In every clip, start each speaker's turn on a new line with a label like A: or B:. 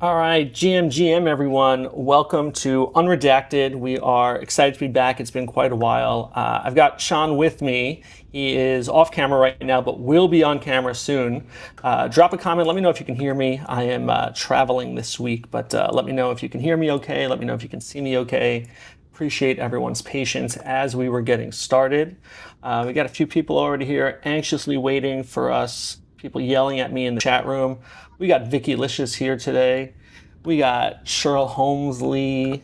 A: All right, GM, everyone. Welcome to Unredacted. We are excited to be back. It's been quite a while. I've got Shan with me. He is off camera right now, but will be on camera soon. Drop a comment. Let me know if you can hear me. I am traveling this week, but let me know if you can hear me okay. Let me know if you can see me okay. Appreciate everyone's patience as we were getting started. We got a few people already here anxiously waiting for us, people yelling at me in the chat room. We got Vicky Licious here today. We got Cheryl Holmesy.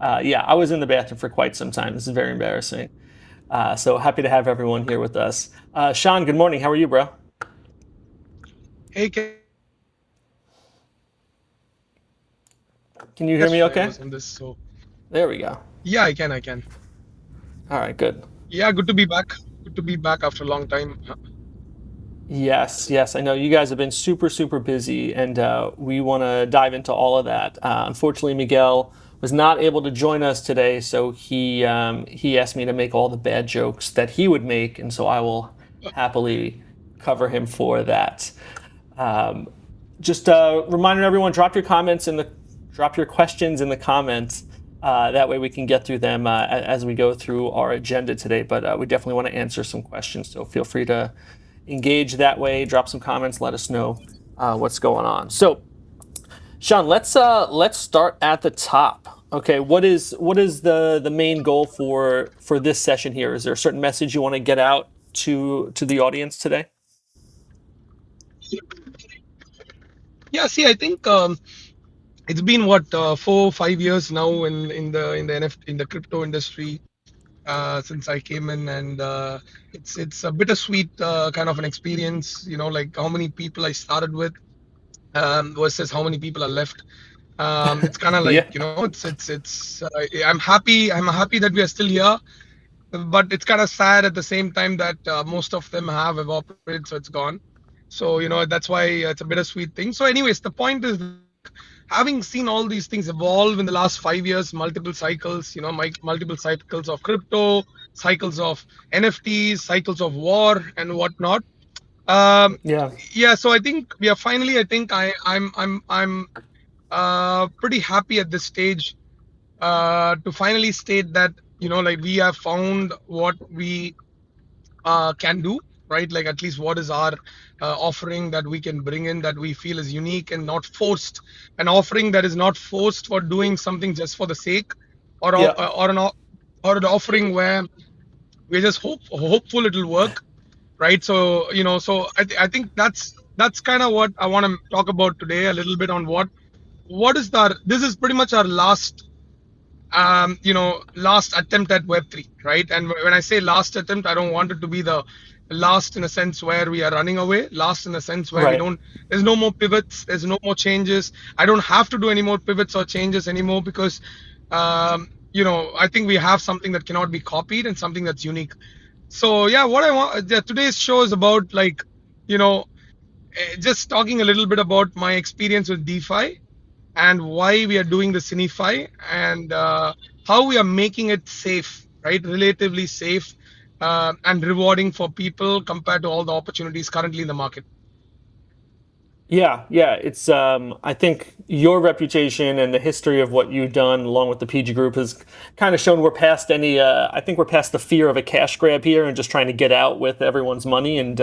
A: Yeah, I was in the bathroom for quite some time. This is very embarrassing. So happy to have everyone here with us. Sean, good morning. How are you, bro?
B: Hey,
A: Can you hear me
B: yesterday I
A: okay?
B: was on this, so
A: There we go.
B: yeah, I can.
A: All right, good.
B: Yeah, good to be back. Good to be back after a long time.
A: Yes, yes, I know you guys have been super, super busy, and we want to dive into all of that. Unfortunately, Miguel was not able to join us today, so he asked me to make all the bad jokes that he would make, and so I will happily cover him for that. Um, just reminding everyone, drop your questions in the comments. That way we can get through them as we go through our agenda today. But we definitely want to answer some questions, so feel free to engage that way. Drop some comments. Let us know what's going on. So, Sean, let's start at the top. Okay, what is the main goal for this session here? Is there a certain message you want to get out to the audience today?
B: Yeah, see, I think it's been what 4 5 years now in the in the crypto industry since I came in, and it's a bittersweet kind of an experience. You know, like how many people I started with versus how many people are left. It's kind of like,
A: Yeah,
B: I'm happy that we are still here, but it's kind of sad at the same time that most of them have evaporated, so it's gone. So that's why it's a bittersweet thing. So anyways, the point is, having seen all these things evolve in the last 5 years, multiple cycles, multiple cycles of crypto, cycles of NFTs, cycles of war and whatnot. um
A: yeah,
B: yeah, so I think we are finally, I think I'm pretty happy at this stage to finally state that, like, we have found what we can do, right? Like, at least what is our offering that we can bring in, that we feel is unique and not forced, an offering that is not forced for doing something just for the sake, or
A: yeah.
B: or an offering where we're just hopeful it'll work, right? So, I think that's kind of what I want to talk about today, a little bit on what is the this is pretty much our last attempt at Web3, right? And when I say last attempt, I don't want it to be the last in a sense where we are running away, last in a sense where we
A: Right.
B: don't, there's no more pivots, there's no more changes. I don't have to do any more pivots or changes anymore because, I think we have something that cannot be copied and something that's unique. So, yeah, what I want, today's show is about, like, you know, just talking a little bit about my experience with DeFi and why we are doing the Cinefy, and how we are making it safe, right? Relatively safe and rewarding for people compared to all the opportunities currently in the market.
A: Yeah, yeah. It's I think your reputation and the history of what you've done along with the PG group has kind of shown we're past any I think we're past the fear of a cash grab here and just trying to get out with everyone's money, and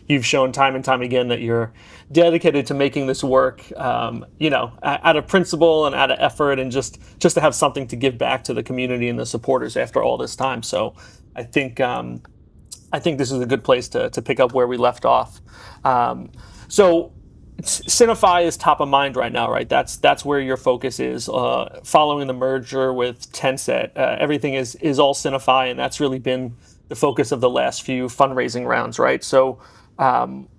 A: you've shown time and time again that you're dedicated to making this work, out of principle and out of effort, and just to have something to give back to the community and the supporters after all this time. So I think I think this is a good place to pick up where we left off. So Cinefy is top of mind right now, right? That's where your focus is. Following the merger with Tenset, everything is all Cinefy, and that's really been the focus of the last few fundraising rounds, right? So,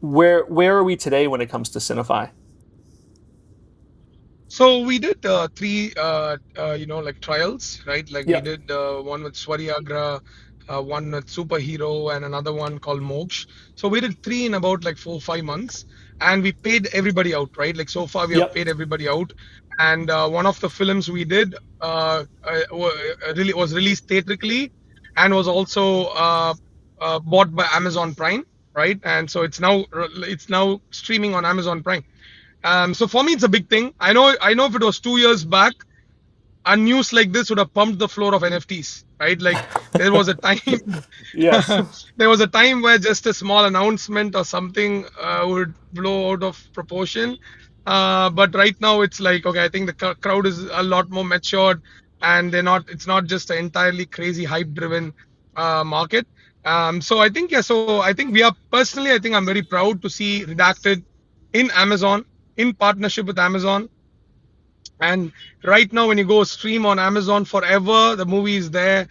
A: where are we today when it comes to Cinefy?
B: So we did three, like, trials, right? Like, we
A: Yeah,
B: did one with Swariagra, one with Superhero, and another one called Moksh. So we did three in about like 4 5 months, and we paid everybody out, right? Like, so far we have
A: yep,
B: paid everybody out. And one of the films we did really was released theatrically, and was also bought by Amazon Prime. right? And so it's now streaming on Amazon Prime. So for me, it's a big thing. I know if it was 2 years back, a news like this would have pumped the floor of NFTs, right? Like there was a time,
A: Yes.
B: there was a time where just a small announcement or something would blow out of proportion. But right now it's like, okay, I think the crowd is a lot more matured, and they're not. It's not just an entirely crazy hype-driven market. So I think, yeah. So I think we are personally. I think I'm very proud to see Redacted in Amazon, in partnership with Amazon. And right now, when you go stream on Amazon forever, the movie is there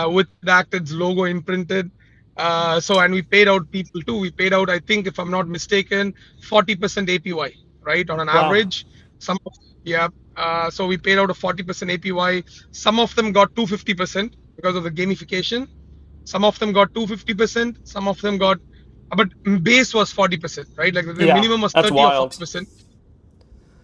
B: with Redacted's logo imprinted. And we paid out people too. We paid out, I think, if I'm not mistaken, 40% APY, right, on an
A: Wow.
B: average. Some, yeah. So we paid out a 40% APY. Some of them got 250% because of the gamification. Some of them got 250%. Some of them got, but base was 40%, right? Like the
A: Yeah,
B: minimum was
A: that's
B: 30 or
A: wild.
B: 40%.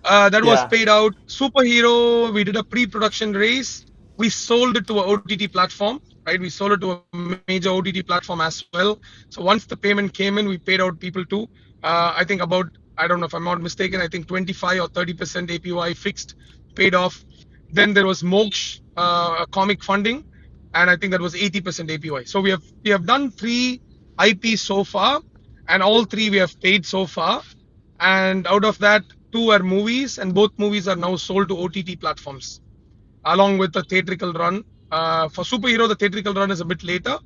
B: That was
A: Yeah.
B: paid out. Superhero, we did a pre-production race. We sold it to an OTT platform, right? We sold it to a major OTT platform as well. So once the payment came in, we paid out people too. I think about, I don't know if I'm not mistaken, I think 25 or 30% APY fixed, paid off. Then there was Moksh comic funding, and I think that was 80% APY. So we have done three IPs so far, and all three we have paid so far. And out of that, two are movies, and both movies are now sold to OTT platforms along with the theatrical run. For Superhero, the theatrical run is a bit later,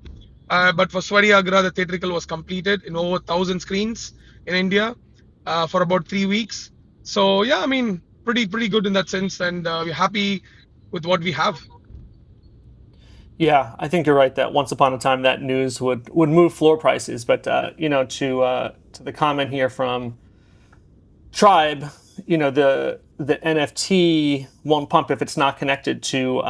B: but for Swariagra, the theatrical was completed in over 1,000 screens in India for about 3 weeks. So yeah, I mean, pretty good in that sense, and we're happy with what we have.
A: Yeah, I think you're right that once upon a time that news would move floor prices, but to the comment here from Tribe, the NFT won't pump if it's not connected to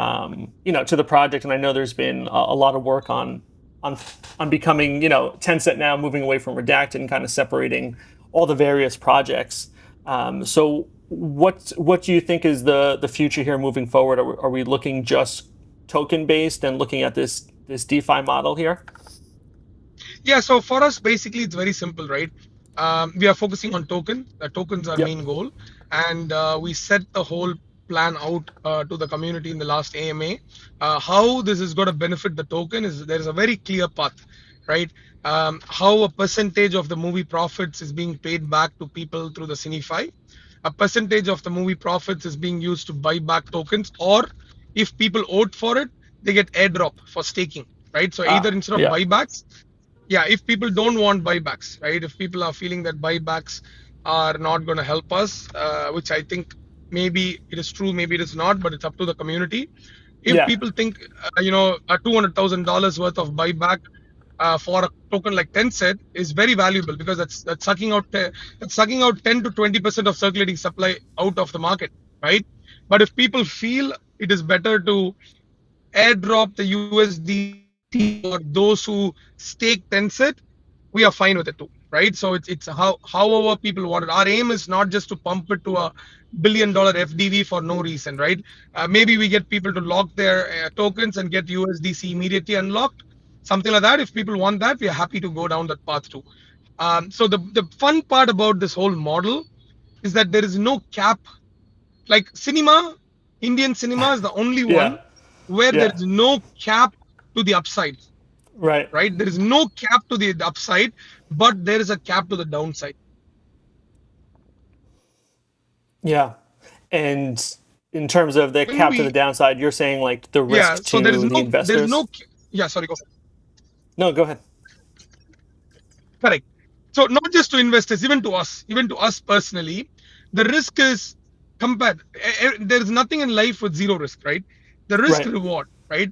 A: to the project. And I know there's been a lot of work on on becoming Tenset now moving away from Redacted and kind of separating all the various projects. So what do you think is the future here moving forward? Are we looking just token based and looking at this DeFi model here?
B: Yeah, so for us, basically, it's very simple, right? We are focusing on token. The tokens are
A: Yep.
B: main goal, and we set the whole plan out to the community in the last AMA. How this is going to benefit the token is there is a very clear path, right? How a percentage of the movie profits is being paid back to people through the Cinefy. A percentage of the movie profits is being used to buy back tokens, or if people vote for it, they get airdrop for staking, right? So either instead of
A: Yeah.
B: buybacks, yeah, if people don't want buybacks, right, if people are feeling that buybacks are not going to help us, which I think maybe it is true, maybe it is not, but it's up to the community. If
A: Yeah.
B: people think a $200,000 worth of buyback for a token like Tenset is very valuable, because that's sucking out 10 to 20% of circulating supply out of the market, right? But if people feel it is better to airdrop the USDT or those who stake Tencent, we are fine with it too, right? So it's however people want it. Our aim is not just to pump it to a $1 billion FDV for no reason, right? Maybe we get people to lock their tokens and get USDC immediately unlocked, something like that. If people want that, we are happy to go down that path too. So the fun part about this whole model is that there is no cap. Like cinema, Indian cinema is the only one
A: Yeah.
B: where there
A: Yeah.
B: is no cap to the upside,
A: Right.
B: right? There is no cap to the upside, but there is a cap to the downside.
A: Yeah. And in terms of the
B: When
A: cap to the
B: we,
A: downside, you're saying like the
B: yeah,
A: risk
B: so there is
A: to the
B: no, there is
A: investors?
B: no, yeah, sorry, go ahead.
A: No, go ahead.
B: Correct. So not just to investors, even to us personally, the risk is compared. There is nothing in life with zero risk, right? The risk
A: Right.
B: reward, right?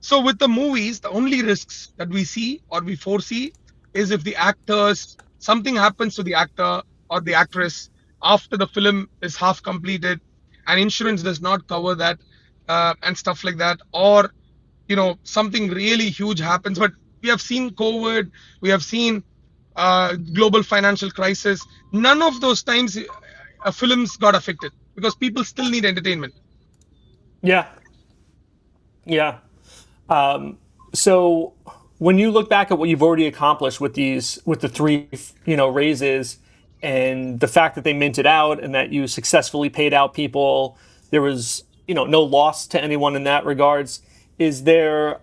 B: So with the movies, the only risks that we see or we foresee is if the actors, something happens to the actor or the actress after the film is half completed, and insurance does not cover that, and stuff like that, or something really huge happens. But we have seen COVID, we have seen global financial crisis. None of those times films got affected, because people still need entertainment.
A: Yeah. Yeah. So when you look back at what you've already accomplished with the three, raises, and the fact that they minted out and that you successfully paid out people, there was, no loss to anyone in that regards. Is there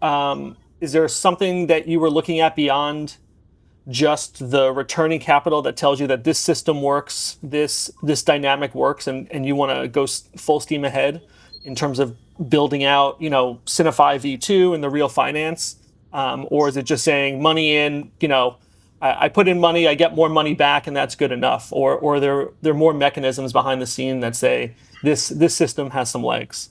A: something that you were looking at beyond just the returning capital that tells you that this system works, this dynamic works, and you want to go full steam ahead in terms of building out, Cinefy V2 and the real finance, or is it just saying money in, I put in money, I get more money back, and that's good enough, or there are more mechanisms behind the scene that say this system has some legs.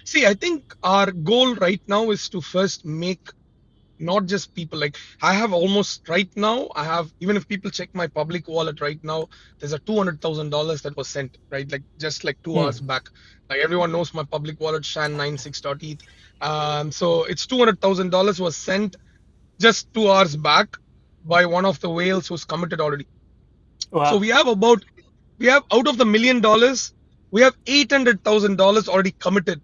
B: See, I think our goal right now is to first make not just people, like I have almost right now, I have, even if people check my public wallet right now, there's a $200,000 that was sent, right? Like just like 2 hours
A: Hmm.
B: back. Like everyone knows my public wallet, Shan 96.eth. So it's $200,000 was sent just 2 hours back by one of the whales who's committed already. So
A: Wow.
B: we have out of the $1 million, we have $800,000 already committed,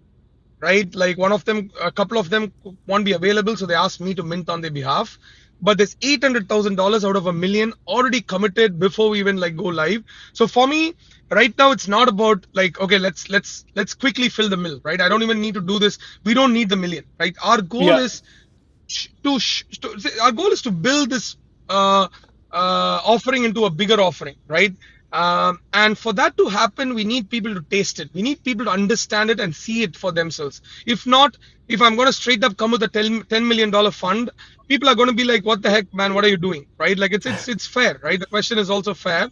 B: right? Like one of them, a couple of them won't be available, so they asked me to mint on their behalf. But there's $800,000 out of a million already committed before we even like go live. So for me, right now it's not about like, okay, let's quickly fill the mill, right? I don't even need to do this. We don't need the million, right? Our goal
A: Yeah.
B: is our goal is to build this uh, offering into a bigger offering, right? And for that to happen, we need people to taste it. We need people to understand it and see it for themselves. If not, if I'm going to straight up come with a $10 million fund, people are going to be like, "What the heck, man? What are you doing?" Right? Like it's fair, right? The question is also fair.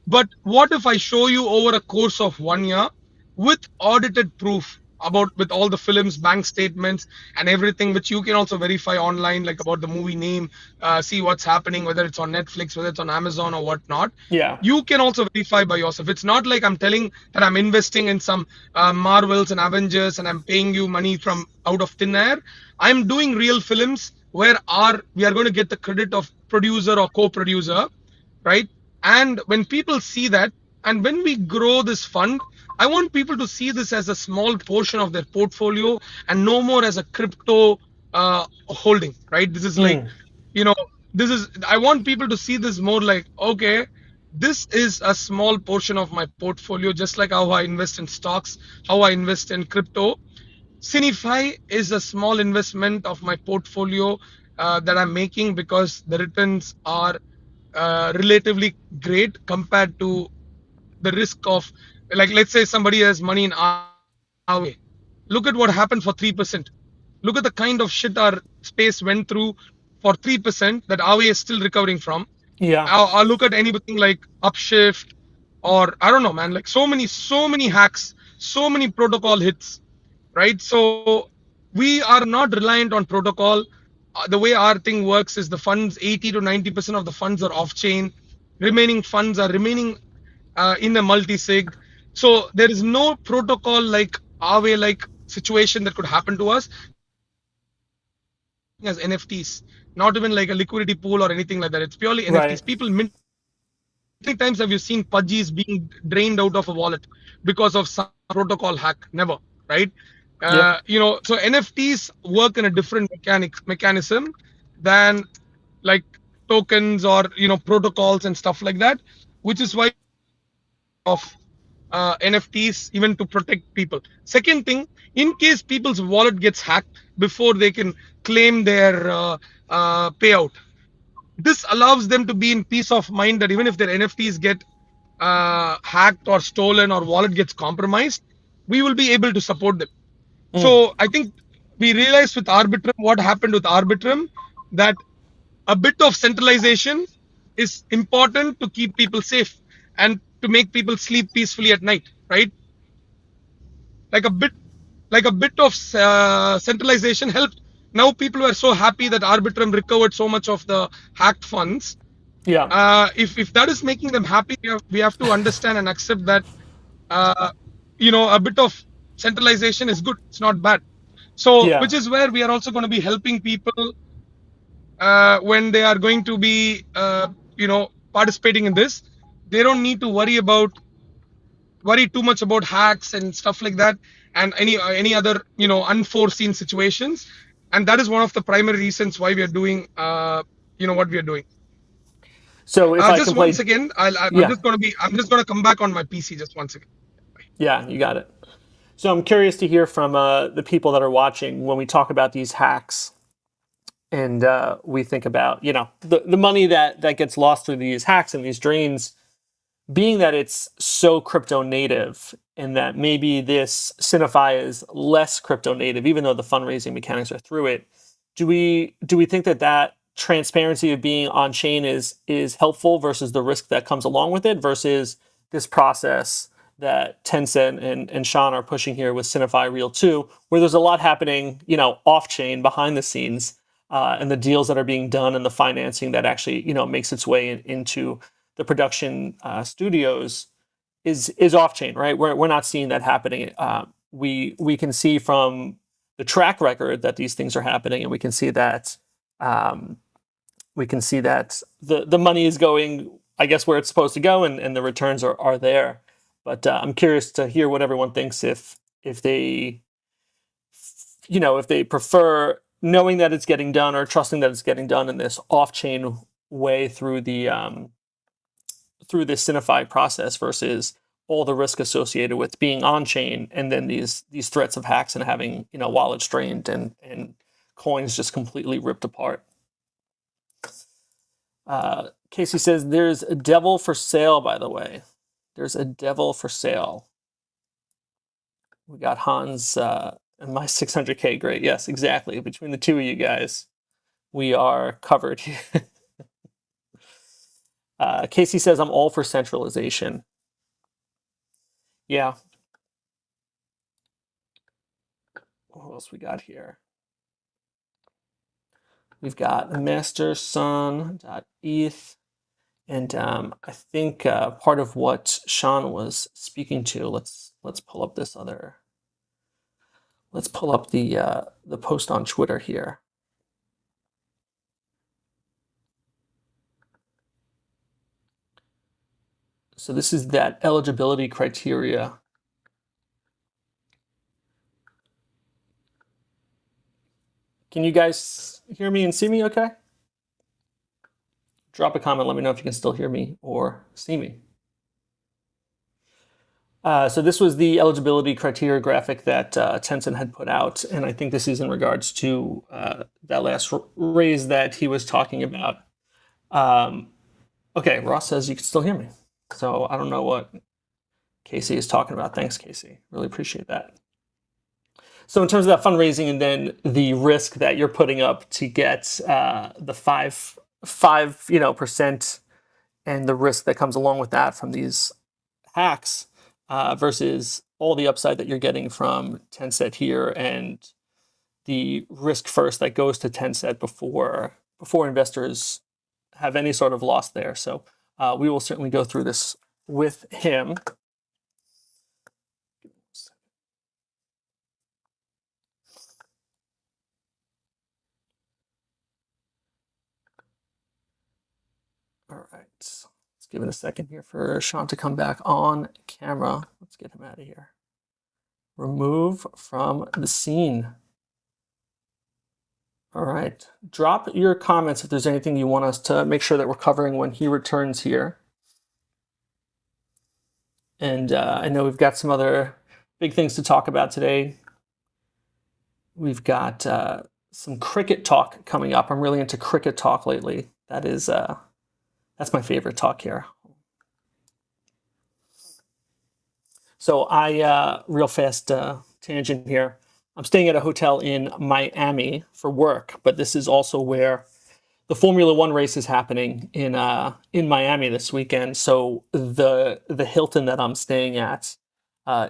B: But what if I show you over a course of 1 year with audited proof about with all the films, bank statements, and everything, which you can also verify online, like about the movie name, see what's happening, whether it's on Netflix, whether it's on Amazon or whatnot.
A: Yeah.
B: You can also verify by yourself. It's not like I'm telling that I'm investing in some Marvels and Avengers and I'm paying you money from out of thin air. I'm doing real films where we are going to get the credit of producer or co-producer, right? And when people see that, and when we grow this fund, I want people to see this as a small portion of their portfolio and no more as a crypto holding, right? This is like,
A: Mm.
B: you know, I want people to see this more like, okay, this is a small portion of my portfolio, just like how I invest in stocks, how I invest in crypto. Cinefy is a small investment of my portfolio that I'm making because the returns are relatively great compared to the risk of, like, let's say somebody has money in Aave. Look at what happened for 3%. Look at the kind of shit our space went through for 3% that Aave is still recovering from.
A: Yeah.
B: I'll look at anything like Upshift or I don't know, man, like so many hacks, so many protocol hits, right? So we are not reliant on protocol. The way our thing works is the funds, 80 to 90% of the funds are off chain. Remaining funds are remaining in a multi-sig. So there is no protocol like Aave like situation that could happen to us. This is purely just acting as NFTs, not even like a liquidity pool or anything like that. It's purely
A: Right.
B: NFTs. People mint. How many times have you seen pudgies being drained out of a wallet because of some protocol hack? Never, right?
A: Yep.
B: So NFTs work in a different mechanism than like tokens or protocols and stuff like that, which is why of NFTs even to protect people. Second thing, in case people's wallet gets hacked before they can claim their payout, this allows them to be in peace of mind that even if their NFTs get hacked or stolen or wallet gets compromised, we will be able to support them.
A: Mm.
B: So I think we realized with Arbitrum what happened with Arbitrum, that a bit of centralization is important to keep people safe and to make people sleep peacefully at night, right? Like a bit, like a bit of centralization helped. Now people were so happy that Arbitrum recovered so much of the hacked funds.
A: Yeah.
B: If that is making them happy, we have to understand and accept that uh, a bit of centralization is good. It's not bad. So,
A: Yeah.
B: which is where we are also going to be helping people when they are going to be, participating in this. They don't need to worry too much about hacks and stuff like that, and any other unforeseen situations. and that is one of the primary reasons why we are doing, what we are doing.
A: So if I
B: Just
A: can
B: one
A: play,
B: second.
A: yeah,
B: I'm just gonna come back on my PC. Just one second.
A: yeah, you got it. So I'm curious to hear from the people that are watching when we talk about these hacks, and we think about the money that gets lost through these hacks and these drains, being that it's so crypto native, and that maybe this Cinefy is less crypto native, even though the fundraising mechanics are through it. Do we think that transparency of being on chain is helpful versus the risk that comes along with it versus this process that Tencent and Shan are pushing here with Cinefy Real 2, where there's a lot happening, off chain behind the scenes, and the deals that are being done and the financing that actually, makes its way into the production studios is off chain, right? We're not seeing that happening. We can see from the track record that these things are happening, and um, we can see that the money is going, I guess, where it's supposed to go, and the returns are there. But I'm curious to hear what everyone thinks if they if they prefer knowing that it's getting done or trusting that it's getting done in this off chain way through this Cinefy process versus all the risk associated with being on chain and then these threats of hacks and having wallets drained and coins just completely ripped apart. Casey says there's a devil for sale. By the way, there's a devil for sale. We got Hans and my 600K. Great, yes, exactly. Between the two of you guys, we are covered here. Casey says I'm all for centralization. Yeah. What else we got here? We've got mastersun.eth. And I think part of what Shan was speaking to, let's pull up this other, let's pull up the post on Twitter here. So this is that eligibility criteria. Can you guys hear me and see me okay? Drop a comment, let me know if you can still hear me or see me. So this was the eligibility criteria graphic that Tencent had put out, and I think this is in regards to that last raise that he was talking about. Okay, Ross says you can still hear me. So I don't know what Casey is talking about. Thanks, Casey. Really appreciate that. So in terms of that fundraising and then the risk that you're putting up to get the five percent and the risk that comes along with that from these hacks versus all the upside that you're getting from Tenset here and the risk first that goes to Tenset before investors have any sort of loss there. So we will certainly go through this with him. All right. Let's give it a second here for Sean to come back on camera. Let's get him out of here. Remove from the scene. All right. Drop your comments if there's anything you want us to make sure that we're covering when he returns here. And I know we've got some other big things to talk about today. We've got some cricket talk coming up. I'm really into cricket talk lately. That's my favorite talk here. So real fast tangent here. I'm staying at a hotel in Miami for work, but this is also where the Formula One race is happening in Miami this weekend. So the Hilton that I'm staying at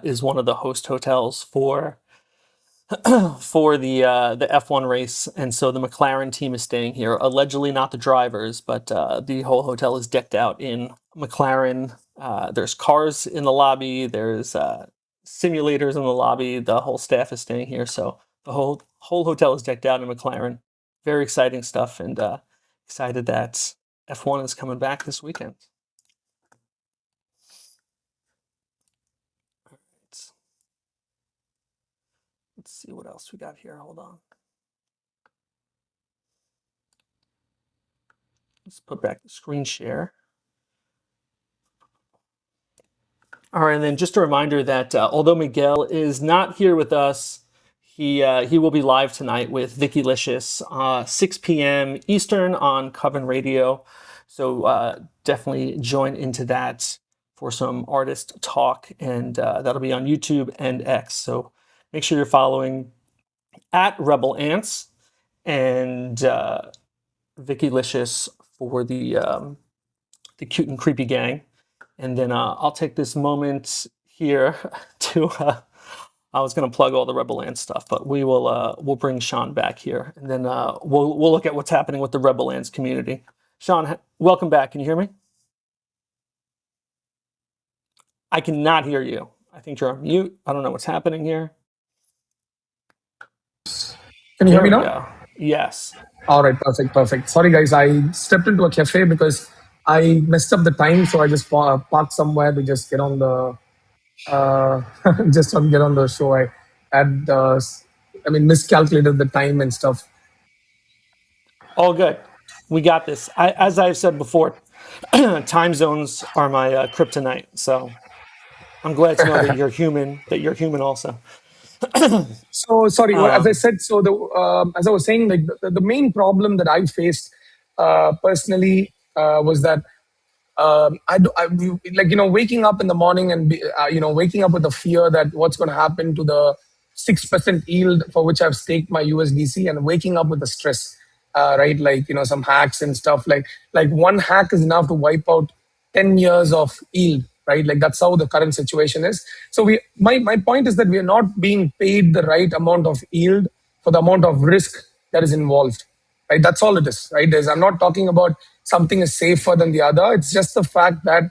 A: is one of the host hotels for the F1 race, and so the McLaren team is staying here. Allegedly not the drivers, but the whole hotel is decked out in McLaren. There's cars in the lobby. There's simulators in the lobby. The whole staff is staying here, so the whole hotel is decked out in McLaren. Very exciting stuff, and excited that F1 is coming back this weekend. All right. Let's see what else we got here. Hold on. let's put back the screen share. All right, and then just a reminder that although Miguel is not here with us, he will be live tonight with Vicky Licious, 6 p.m. Eastern on Coven Radio. So definitely join into that for some artist talk, and that'll be on YouTube and X. So make sure you're following at Rebel Ants and Vicky Licious for the cute and creepy gang. And then I'll take this moment here to. I was going to plug all the Rebel Land stuff, but we'll bring Shan back here, and then we'll look at what's happening with the Rebel Lands community. Shan, welcome back. Can you hear me? I cannot hear you. I think you're on mute. I don't know what's happening here.
C: Can you hear
A: There
C: me
A: we
C: now?
A: go. Yes.
C: All right, perfect. Sorry, guys, I stepped into a cafe because I messed up the time, so I just parked somewhere to just get on the just on get on the show. I had, miscalculated the time and stuff.
A: All good. We got this. As I've said before, time zones are my kryptonite. So I'm glad to know that you're human. That you're human also.
C: So sorry, as I said, so as I was saying, like the main problem that I faced personally was that waking up in the morning and waking up with the fear that what's going to happen to the 6% yield for which I've staked my USDC, and waking up with the stress, right? Like, some hacks and stuff. Like one hack is enough to wipe out 10 years of yield, right? Like that's how the current situation is. So my point is that we are not being paid the right amount of yield for the amount of risk that is involved, right? That's all it is, right? I'm not talking about something is safer than the other. It's just the fact that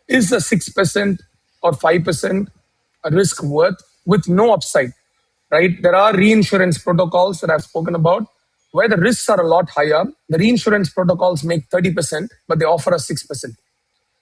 C: is the 6% or 5% a risk worth with no upside, right? There are reinsurance protocols that I've spoken about where the risks are a lot higher. The reinsurance protocols make 30%, but they offer us 6%.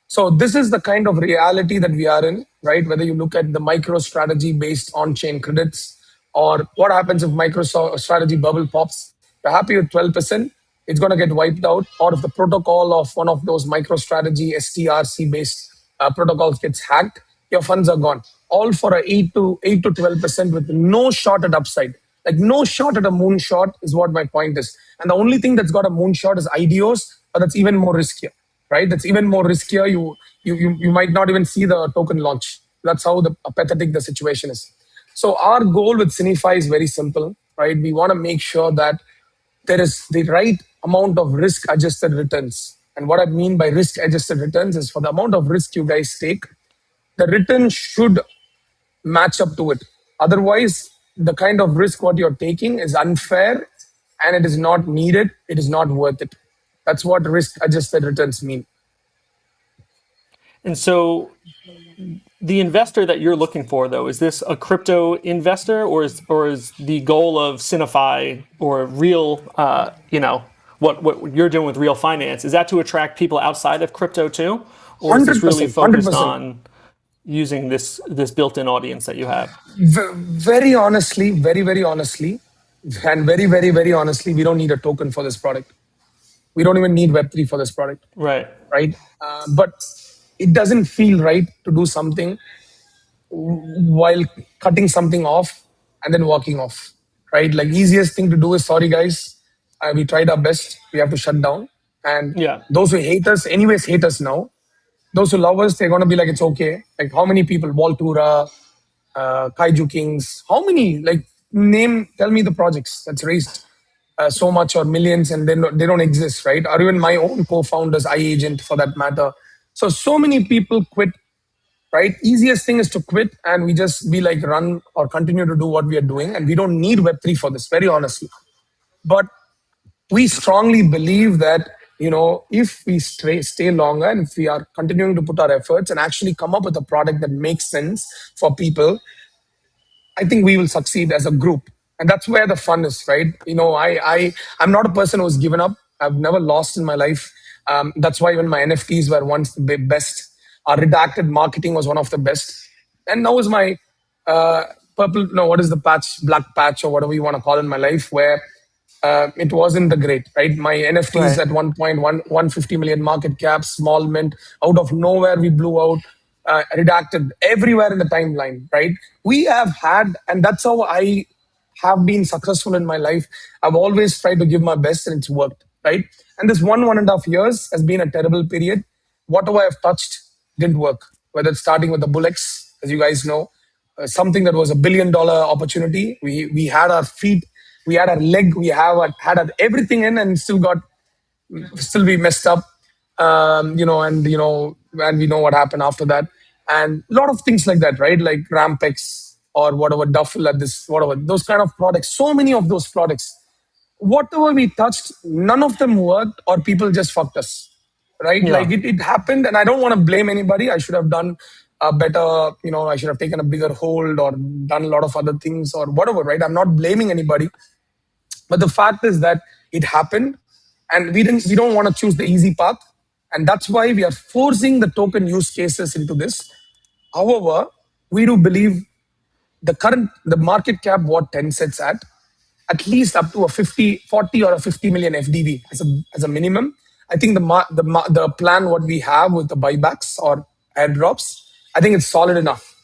C: So this is the kind of reality that we are in, right? Whether you look at the micro strategy based on chain credits, or what happens if micro strategy bubble pops, you're happy with 12%, it's going to get wiped out. Or if the protocol of one of those micro strategy STRC based protocols gets hacked, your funds are gone. All for a 8 to 12% with no shot at upside. Like no shot at a moonshot is what my point is. And the only thing that's got a moonshot is IDOs, but that's even more riskier, right? That's even more riskier. You might not even see the token launch. That's how pathetic the situation is. So our goal with Cinefy is very simple, right? We want to make sure that there is the right amount of risk adjusted returns. And what I mean by risk adjusted returns is for the amount of risk you guys take, the return should match up to it. Otherwise, the kind of risk what you're taking is unfair and it is not needed. It is not worth it. That's what risk adjusted returns mean.
A: And so the investor that you're looking for, though, is this a crypto investor, or is the goal of Cinefy or real, what you're doing with real finance, is that to attract people outside of crypto too, or is this really
C: 100%,
A: focused
C: 100%.
A: on using this built-in audience that you have?
C: Very honestly, very honestly, and very honestly, we don't need a token for this product. We don't even need Web3 for this product,
A: Right.
C: right? But it doesn't feel right to do something while cutting something off and then walking off, right? Like easiest thing to do is, sorry guys, we tried our best. We have to shut down. And
A: Yeah.
C: those who hate us, anyways, hate us now. Those who love us, they're gonna be like, it's okay. Like how many people, Voltura, Kaiju Kings, how many? Like tell me the projects that's raised so much or millions and then they don't exist, right? Or even my own co-founders, iAgent for that matter. So many people quit, right? Easiest thing is to quit and we just be like run or continue to do what we are doing. And we don't need Web3 for this, very honestly. But we strongly believe that, if we stay longer and if we are continuing to put our efforts and actually come up with a product that makes sense for people, I think we will succeed as a group. And that's where the fun is, right? I'm not a person who's given up. I've never lost in my life. That's why when my NFTs were once the best, our redacted marketing was one of the best. And now is my purple, no, what is the patch, black patch or whatever you want to call in my life, where it wasn't the great, right? My NFTs
A: Right.
C: at 150 million market cap, small mint, out of nowhere we blew out, redacted everywhere in the timeline, right? We have had, and that's how I have been successful in my life. I've always tried to give my best and it's worked, right? And this 1.5 years has been a terrible period. Whatever I've touched didn't work, whether it's starting with the Bullets, as you guys know, something that was $1 billion opportunity. We had our feet, we had our leg, had our everything in, and still we messed up. And we know what happened after that, and a lot of things like that, right? Like Rampex or whatever Duffel at this, whatever those kind of products. So many of those products, whatever we touched, none of them worked, or people just fucked us, right? Like
A: Yeah.
C: it happened, and I don't want to blame anybody. I should have done a better, I should have taken a bigger hold or done a lot of other things or whatever, right? I'm not blaming anybody, but the fact is that it happened, and we don't want to choose the easy path, and that's why we are forcing the token use cases into this. However, we do believe the market cap what Tenset's at least up to a 40 or a 50 million FDV as a minimum. I think the plan what we have with the buybacks or airdrops, I think it's solid enough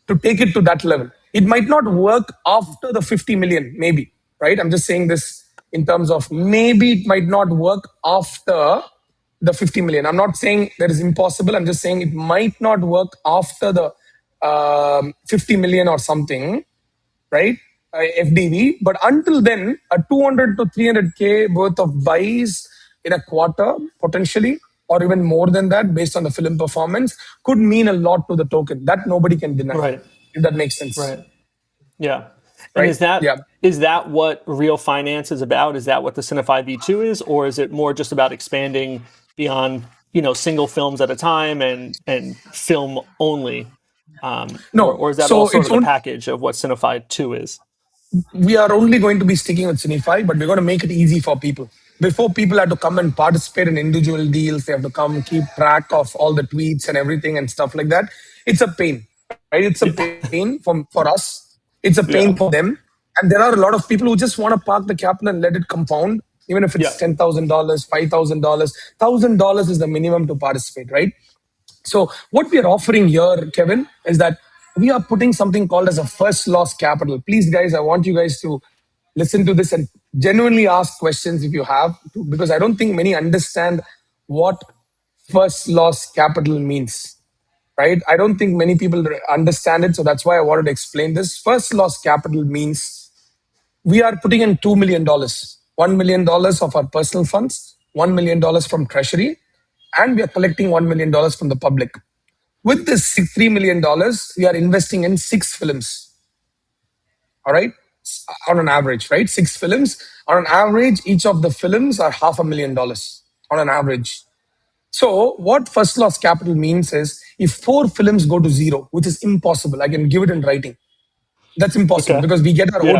C: to take it to that level. It might not work after the 50 million, maybe, right? I'm just saying this in terms of maybe it might not work after the 50 million. I'm not saying that is impossible. I'm just saying it might not work after the 50 million or something, right? FDV. But until then, a 200 to 300K worth of buys in a quarter, potentially, or even more than that, based on the film performance, could mean a lot to the token. That nobody can deny,
A: Right.
C: if that makes sense,
A: Right. Yeah. And
C: right? Yeah.
A: is that what real finance is about? Is that what the Cinefy V2 is, or is it more just about expanding beyond, single films at a time and film only?
C: No,
A: Or is that all
C: so
A: sort
C: it's
A: of the
C: on.
A: package of what Cinefy 2 is?
C: We are only going to be sticking with Cinefy, but we're going to make it easy for people. Before, people had to come and participate in individual deals. They have to come keep track of all the tweets and everything and stuff like that. It's a pain, right? It's a
A: Yeah.
C: pain for us. It's a pain for
A: Yeah.
C: them. And there are a lot of people who just want to park the capital and let it compound, even if it's
A: Yeah.
C: $10,000, $5,000. $1,000 is the minimum to participate, right? So what we are offering here, Kevin, is that we are putting something called as a first loss capital. Please, guys, I want you guys to listen to this and genuinely ask questions if you have, because I don't think many understand what first loss capital means. Right? I don't think many people understand it, so that's why I wanted to explain this. First loss capital means we are putting in $2 million, $1 million of our personal funds, $1 million from treasury, and we are collecting $1 million from the public. With this $3 million, we are investing in 6 films. All right, on an average, right? 6 films on an average. Each of the films are $500,000 on an average. So what first loss capital means is if 4 films go to zero, which is impossible. I can give it in writing. That's impossible
A: Okay.
C: because we get our
A: Yeah.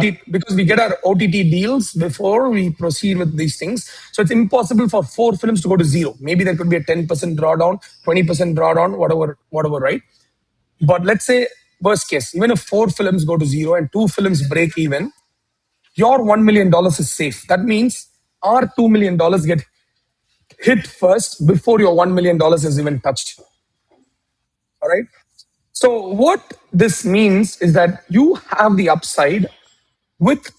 C: OTT deals before we proceed with these things. So it's impossible for 4 films to go to zero. Maybe there could be a 10% drawdown, 20% drawdown, whatever, right? But let's say worst case, even if 4 films go to zero and 2 films break even, your $1 million is safe. That means our $2 million get hit first before your $1 million is even touched. All right. So what this means is that you have the upside with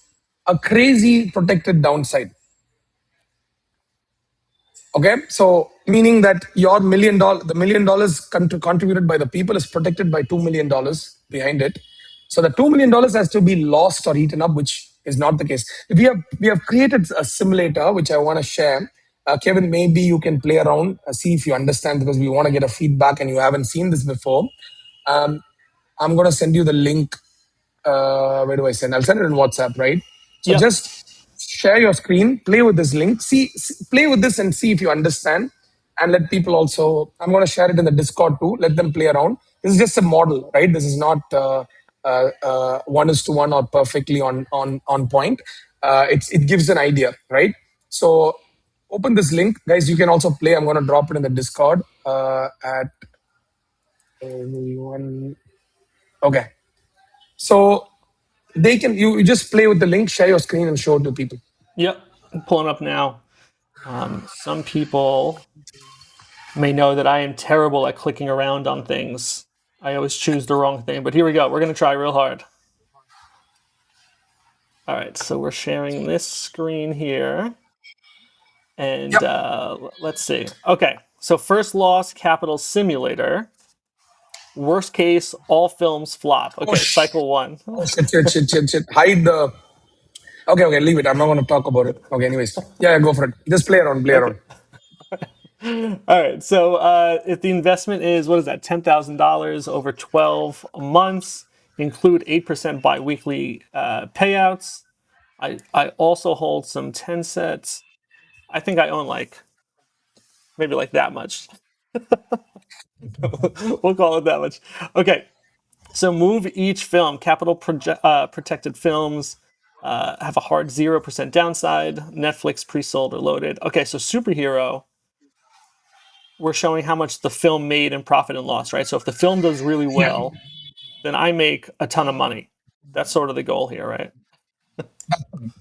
C: a crazy protected downside. Okay, so meaning that your the $1 million contributed by the people is protected by $2 million behind it. So the $2 million has to be lost or eaten up, which is not the case. We have created a simulator which I want to share. Kevin, maybe you can play around, see if you understand, because we want to get a feedback and you haven't seen this before. Um, I'm going to send you the link. Where do I send? I'll send it in WhatsApp, right? So
A: Yep.
C: just share your screen, play with this link, play with this and see if you understand. And let people also, I'm going to share it in the Discord too. Let them play around. This is just a model, right? This is not 1:1 or perfectly on point. It gives an idea, right? So open this link, guys. You can also play. I'm going to drop it in the Discord at everyone. Okay. So they can you just play with the link, share your screen, and show it to people.
A: Yep, I'm pulling up now. Some people may know that I am terrible at clicking around on things. I always choose the wrong thing, but here we go. We're going to try real hard. All right, so we're sharing this screen here. And
C: Yep.
A: let's see. Okay, so first loss, Capital Simulator. Worst case, all films flop.
C: Oh,
A: Okay, cycle one.
C: oh shit. Hide the. Okay, okay, leave it. I'm not going to talk about it. Okay, anyways. Yeah, go for it. Just play around, play
A: Okay.
C: around.
A: All right. So if the investment is, what is that, $10,000 over 12 months, include 8% biweekly payouts. I also hold some Tensets. I think I own like maybe like that much. We'll call it that much. Okay. So move each film, protected films have a hard 0% downside, Netflix pre-sold or loaded. Okay, so superhero, we're showing how much the film made in profit and loss, right? So if the film does really
C: Yeah,
A: well, then I make a ton of money. That's sort of the goal here, right?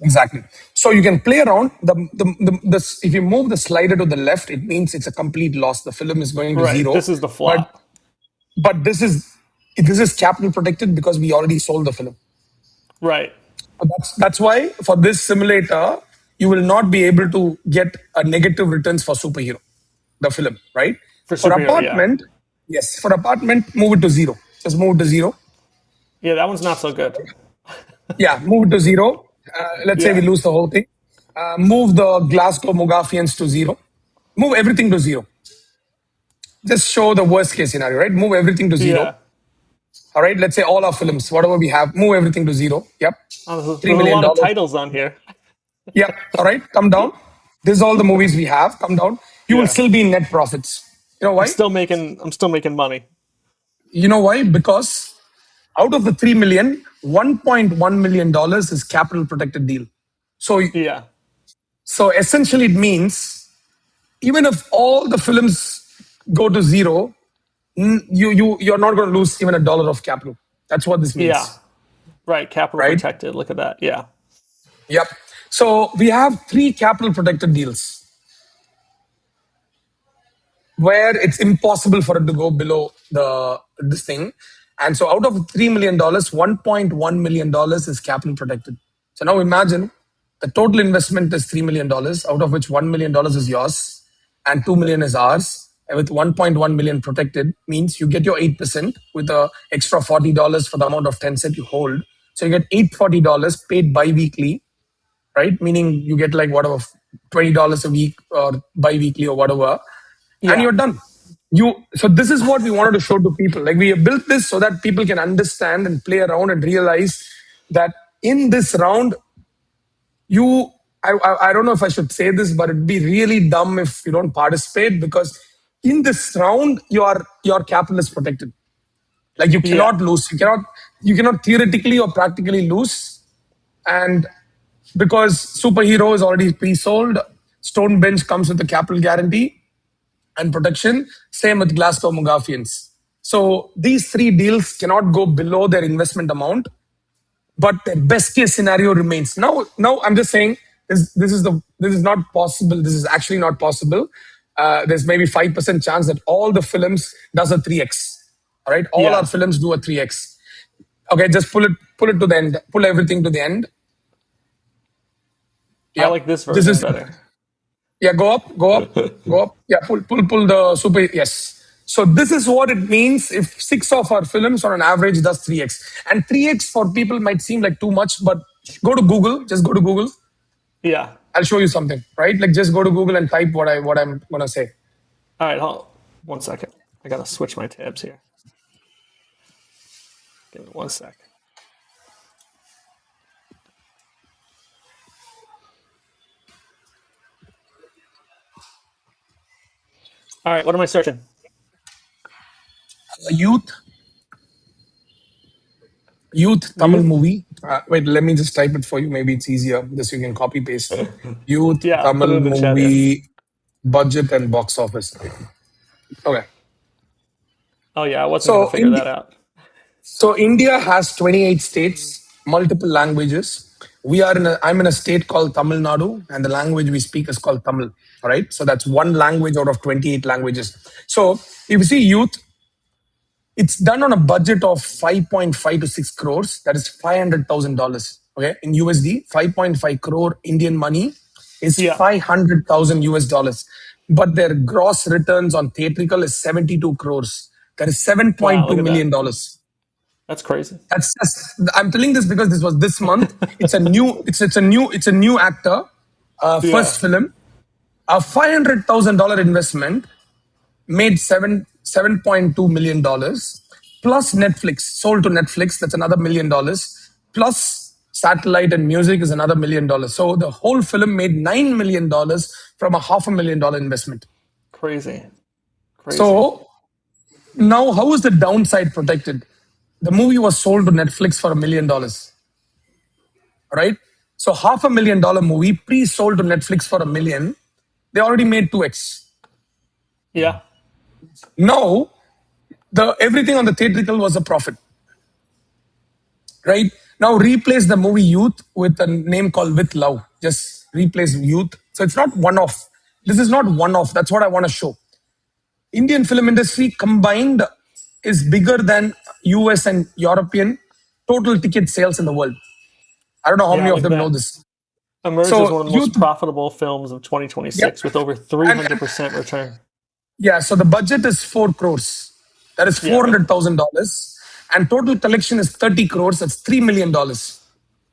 C: exactly. So you can play around. If you move the slider to the left, it means it's a complete loss. The film is going to
A: Right.
C: zero.
A: This is the
C: But
A: flop.
C: but this is capital protected because we already sold the film.
A: Right.
C: That's why for this simulator, you will not be able to get a negative returns for superhero, the film, right?
A: For
C: For
A: superhero, yeah.
C: apartment, yes, for apartment, move it to zero. Just move it to zero.
A: Yeah, that one's not so good.
C: Yeah, move it to zero. Let's say we
A: Yeah.
C: lose the whole thing. Move the Glasgow Mogafians to zero. Move everything to zero. Just show the worst case scenario, right? Move everything to zero.
A: Yeah.
C: All right, let's say all our films, whatever we have, move everything to zero. Yep.
A: Oh,
C: $3
A: there's a
C: million.
A: lot of titles on here.
C: Yep. All right, come down. This is all the movies we have. Come down. You will
A: Yeah.
C: still be in net profits. You know why?
A: I'm still making money.
C: You know why? Because out of the 3 million, $1.1 million is capital protected deal. So,
A: Yeah.
C: so essentially it means even if all the films go to zero, you're not going to lose even $1 of capital. That's what this
A: Yeah.
C: means,
A: Right. Capital
C: right?
A: protected. Look at that. Yeah.
C: Yep. So we have three capital protected deals where it's impossible for it to go below the this thing. And so out of $3 million, $1.1 million is capital protected. So now imagine the total investment is $3 million, out of which $1 million is yours and 2 million is ours. And with 1.1 million protected means you get your 8% with the extra $40 for the amount of Tenset you hold. So you get $840 paid bi-weekly, right? Meaning you get like whatever, $20 a week or bi-weekly or whatever, and
A: Yeah.
C: you're done. So this is what we wanted to show to people. Like we have built this so that people can understand and play around and realize that in this round, I don't know if I should say this, but it'd be really dumb if you don't participate because in this round, your capital is protected. Like you
A: Yeah.
C: cannot lose. You cannot theoretically or practically lose. And because superhero is already pre-sold, Stone Bench comes with a capital guarantee and protection. Same with Glasgow Mogafians. So these three deals cannot go below their investment amount, but their best case scenario remains. Now I'm just saying this is not possible. This is actually not possible. There's maybe 5% chance that all the films does a 3x. All right, all our
A: Yeah.
C: films do a 3x. Okay, just pull it to the end. Pull everything to the end.
A: I
C: Yep.
A: like this
C: This
A: version
C: is
A: better.
C: Yeah, go up. Yeah, pull the super. Yes. So this is what it means if six of our films on an average does 3x. And 3x for people might seem like too much, but go to Google. Just go to Google.
A: Yeah.
C: I'll show you something, right? Like just go to Google and type what I'm gonna say.
A: All right. Hold on. 1 second. I gotta switch my tabs here. Give me 1 sec. All right. What am I searching?
C: A youth Tamil
A: Youth.
C: movie. Wait, let me just type it for you. Maybe it's easier. Just you can copy paste. Youth
A: Yeah. Put it
C: Tamil
A: in the chat here.
C: movie budget and box office. Okay.
A: Oh yeah. I wasn't gonna
C: So
A: figure
C: in
A: that out.
C: So India has 28 states, multiple languages. I'm in a state called Tamil Nadu, and the language we speak is called Tamil. All right. So that's one language out of 28 languages. So if you see youth, it's done on a budget of 5.5 to 6 crores. That is $500,000. Okay. In USD, 5.5 crore Indian money is
A: Yeah.
C: 500,000 US dollars. But their gross returns on theatrical is 72 crores. That is
A: Wow, look
C: $7.2
A: at that.
C: million dollars.
A: That's crazy.
C: That's just, I'm telling this because this was this month. It's a new actor,
A: Yeah.
C: first film, a $500,000 investment made $7.2 million plus Netflix sold to Netflix. That's another $1 million plus satellite and music is another $1 million. So the whole film made $9 million from a $500,000 investment.
A: Crazy. Crazy.
C: So now, how is the downside protected? The movie was sold to Netflix for $1 million, right? So $500,000 movie pre-sold to Netflix for $1 million, they already made 2x.
A: Yeah.
C: Now the everything on the theatrical was a profit, right? Now replace the movie Youth with a name called With Love. Just replace Youth. So it's not one off. This is not one off. That's what I want to show. Indian film industry combined is bigger than US and European total ticket sales in the world. I don't know how
A: Yeah,
C: many of
A: look at
C: them know
A: that.
C: this.
A: Emerged as
C: So
A: one of the most
C: Youth,
A: profitable films of
C: yep.
A: 2026 with over
C: And
A: 300% return.
C: yeah, so the budget is 4 crores. That is
A: Yeah, look.
C: $400,000. And total collection is 30 crores. That's $3 million.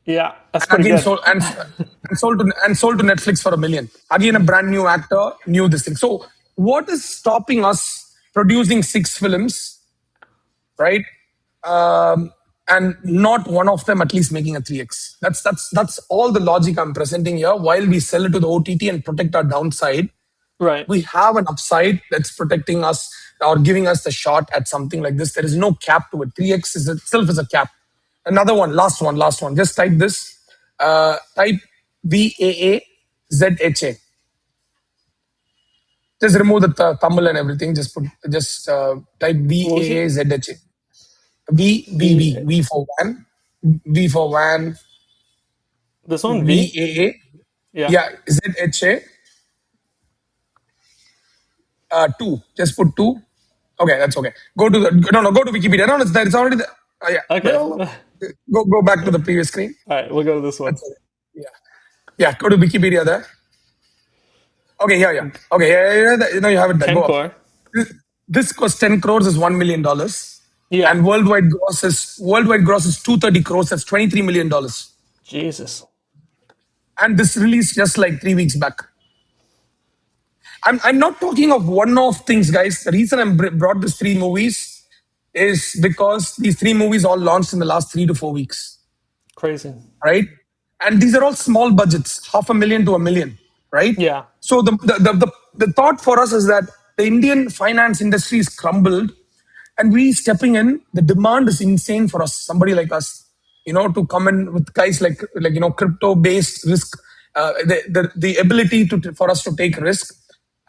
A: Yeah, that's
C: And
A: pretty
C: again
A: good.
C: sold to Netflix for $1 million. Again, a brand new actor, new this thing. So what is stopping us producing 6 films, right? And not one of them at least making a 3x. That's all the logic I'm presenting here. While we sell it to the OTT and protect our downside,
A: Right.
C: we have an upside that's protecting us or giving us the shot at something like this. There is no cap to it. 3x is itself is a cap. Another one, last one, last one. Just type this. Type VAAZHA. Just remove the Tamil and everything. Just type
A: What was it?
C: VAAZHA. V for van. V for van.
A: This one, V?
C: VAA.
A: Yeah.
C: Yeah, ZHA. Two. Just put two. Okay, that's okay. Go to the no. Go to Wikipedia. No, it's there. It's already there. Yeah.
A: Okay.
C: Well,
A: All
C: go back to the previous screen.
A: right, we'll go to this one.
C: That's it. Yeah. Yeah. Go to Wikipedia there. Okay. Yeah. Yeah. Okay. Yeah. You know you have it there.
A: 10
C: Go up.
A: core.
C: This cost 10 crores is $1 million,
A: Yeah.
C: and worldwide gross is 230 crores. That's $23 million.
A: Jesus.
C: And this released just like 3 weeks back. I'm not talking of one-off things, guys. The reason I brought these 3 movies is because these 3 movies all launched in the last 3 to 4 weeks,
A: Crazy.
C: right? And these are all small budgets, $500,000 to $1 million, right?
A: Yeah.
C: So the thought for us is that the Indian finance industry is crumbled, and we stepping in. The demand is insane for us, somebody like us, to come in with guys like crypto based risk, the ability for us to take risk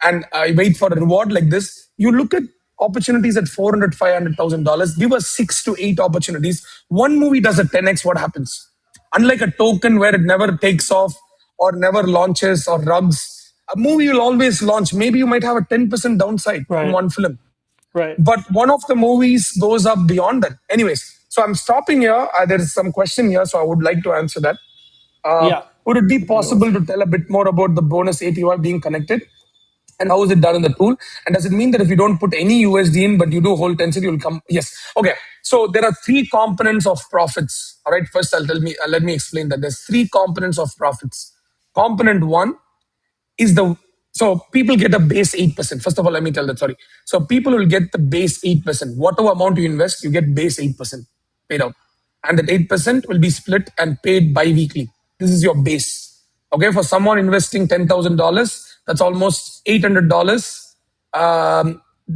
C: and wait for a reward like this. You look at opportunities at $400,000, $500,000. Give us 6 to 8 opportunities. One movie does a 10x. What happens? Unlike a token where it never takes off or never launches or rugs, a movie will always launch. Maybe you might have a 10% downside in
A: Right.
C: one film,
A: Right.
C: but one of the movies goes up beyond that. Anyways, so I'm stopping here. There is some question here, so I would like to answer that.
A: Yeah.
C: Would it be possible to tell a bit more about the bonus APY being connected? And how is it done in the tool? And does it mean that if you don't put any USD in, but you do hold Tenset, you'll come? Yes. Okay. So there are 3 components of profits. All right. First, let me explain that there's 3 components of profits. Component 1 is so people get a base 8%. First of all, let me tell that. Sorry. So people will get the base 8%. Whatever amount you invest, you get base 8% paid out. And that 8% will be split and paid bi-weekly. This is your base. Okay. For someone investing $10,000, that's almost $800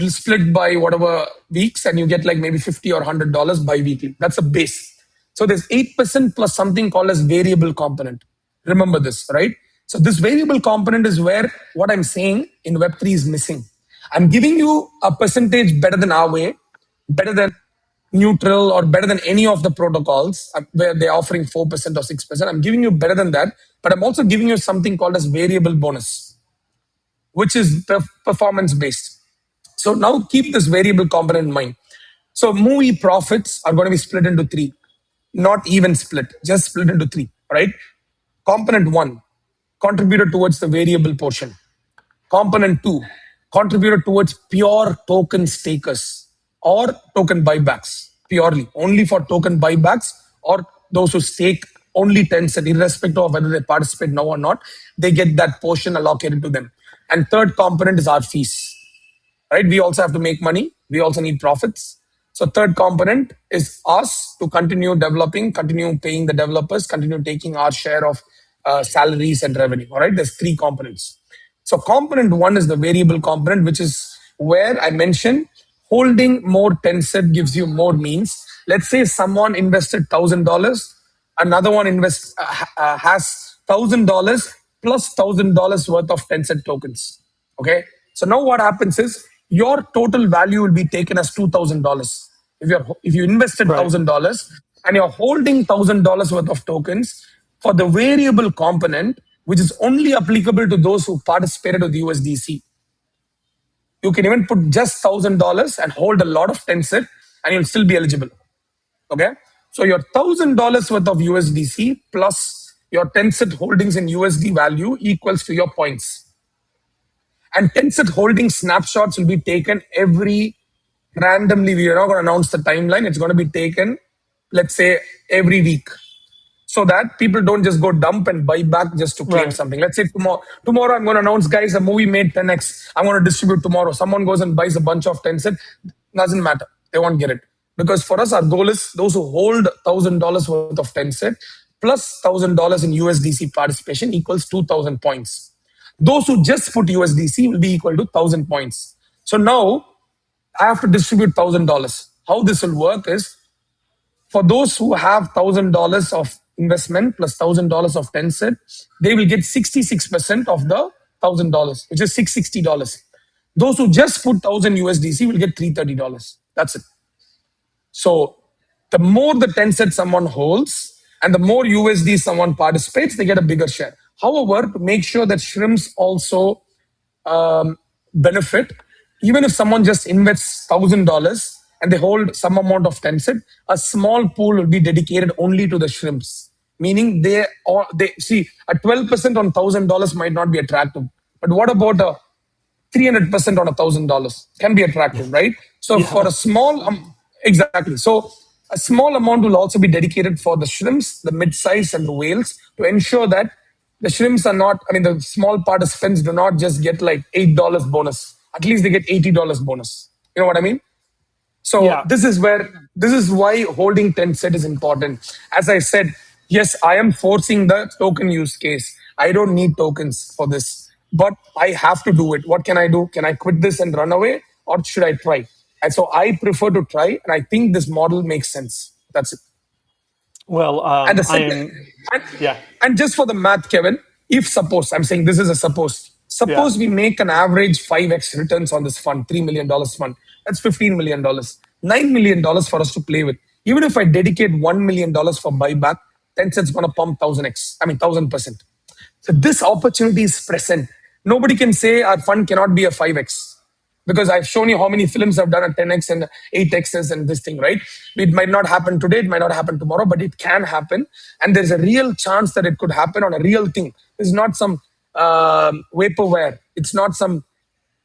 C: split by whatever weeks, and you get like maybe $50 or $100 bi-weekly. That's a base. So there's 8% plus something called as variable component. Remember this, right? So this variable component is where what I'm saying in Web3 is missing. I'm giving you a percentage better than our way, better than neutral or better than any of the protocols where they're offering 4% or 6%. I'm giving you better than that, but I'm also giving you something called as variable bonus, which is performance based. So now keep this variable component in mind. So movie profits are going to be split into three, not even split, just split into three, right? Component one contributed towards the variable portion. Component two contributed towards pure token stakers or token buybacks, purely only for token buybacks or those who stake only Tencent, irrespective of whether they participate now or not, they get that portion allocated to them. And third component is our fees, right? We also have to make money. We also need profits. So third component is us to continue developing, continue paying the developers, continue taking our share of salaries and revenue. All right, there's three components. So component one is the variable component, which is where I mentioned holding more Tencent gives you more means. Let's say someone invested $1,000, another one has $1,000 plus $1,000 worth of Tencent tokens. Okay, so now what happens is your total value will be taken as $2,000. If you invested
A: Right.
C: $1,000 and you're holding $1,000 worth of tokens for the variable component, which is only applicable to those who participated with USDC. You can even put just $1,000 and hold a lot of Tencent, and you'll still be eligible. Okay, so your $1,000 worth of USDC plus your Tencent holdings in USD value equals to your points. And Tencent holding snapshots will be taken every randomly. We are not going to announce the timeline. It's going to be taken, let's say, every week, so that people don't just go dump and buy back just to claim
A: Right.
C: something. Let's say tomorrow I'm going to announce, guys, a movie made 10x. I'm going to distribute tomorrow. Someone goes and buys a bunch of Tencent. Doesn't matter. They won't get it. Because for us, our goal is those who hold $1,000 worth of Tencent plus $1,000 in USDC participation equals 2,000 points. Those who just put USDC will be equal to 1,000 points. So now I have to distribute $1,000. How this will work is for those who have $1,000 of investment plus $1,000 of Tencent, they will get 66% of the $1,000, which is $660. Those who just put 1,000 USDC will get $330. That's it. So the more the Tencent someone holds and the more USD someone participates, they get a bigger share. However, to make sure that shrimps also benefit, even if someone just invests $1,000 and they hold some amount of Tencent, a small pool will be dedicated only to the shrimps. Meaning they see a 12% on $1,000 might not be attractive, but what about a 300% on $1,000 can be attractive, right? So for
A: Yeah.
C: a small, exactly. So a small amount will also be dedicated for the shrimps, the mid-size and the whales to ensure that the shrimps are not, I mean, the small participants do not just get like $8 bonus. At least they get $80 bonus. You know what I mean? So
A: Yeah.
C: this is why holding Tencent is important. As I said, yes, I am forcing the token use case. I don't need tokens for this, but I have to do it. What can I do? Can I quit this and run away, or should I try? And so I prefer to try, and I think this model makes sense. That's it.
A: Well,
C: And the
A: I
C: second,
A: am.
C: and,
A: Yeah.
C: and just for the math, Kevin, if suppose, I'm saying this is a
A: Yeah.
C: suppose we make an average 5x returns on this fund, $3 million fund, that's $15 million, $9 million for us to play with. Even if I dedicate $1 million for buyback, Tencent's going to pump 1000x, I mean, 1000%. So this opportunity is present. Nobody can say our fund cannot be a 5x because I've shown you how many films have done a 10x and 8x's and this thing, right? It might not happen today, it might not happen tomorrow, but it can happen. And there's a real chance that it could happen on a real thing. It's not some vaporware. It's not some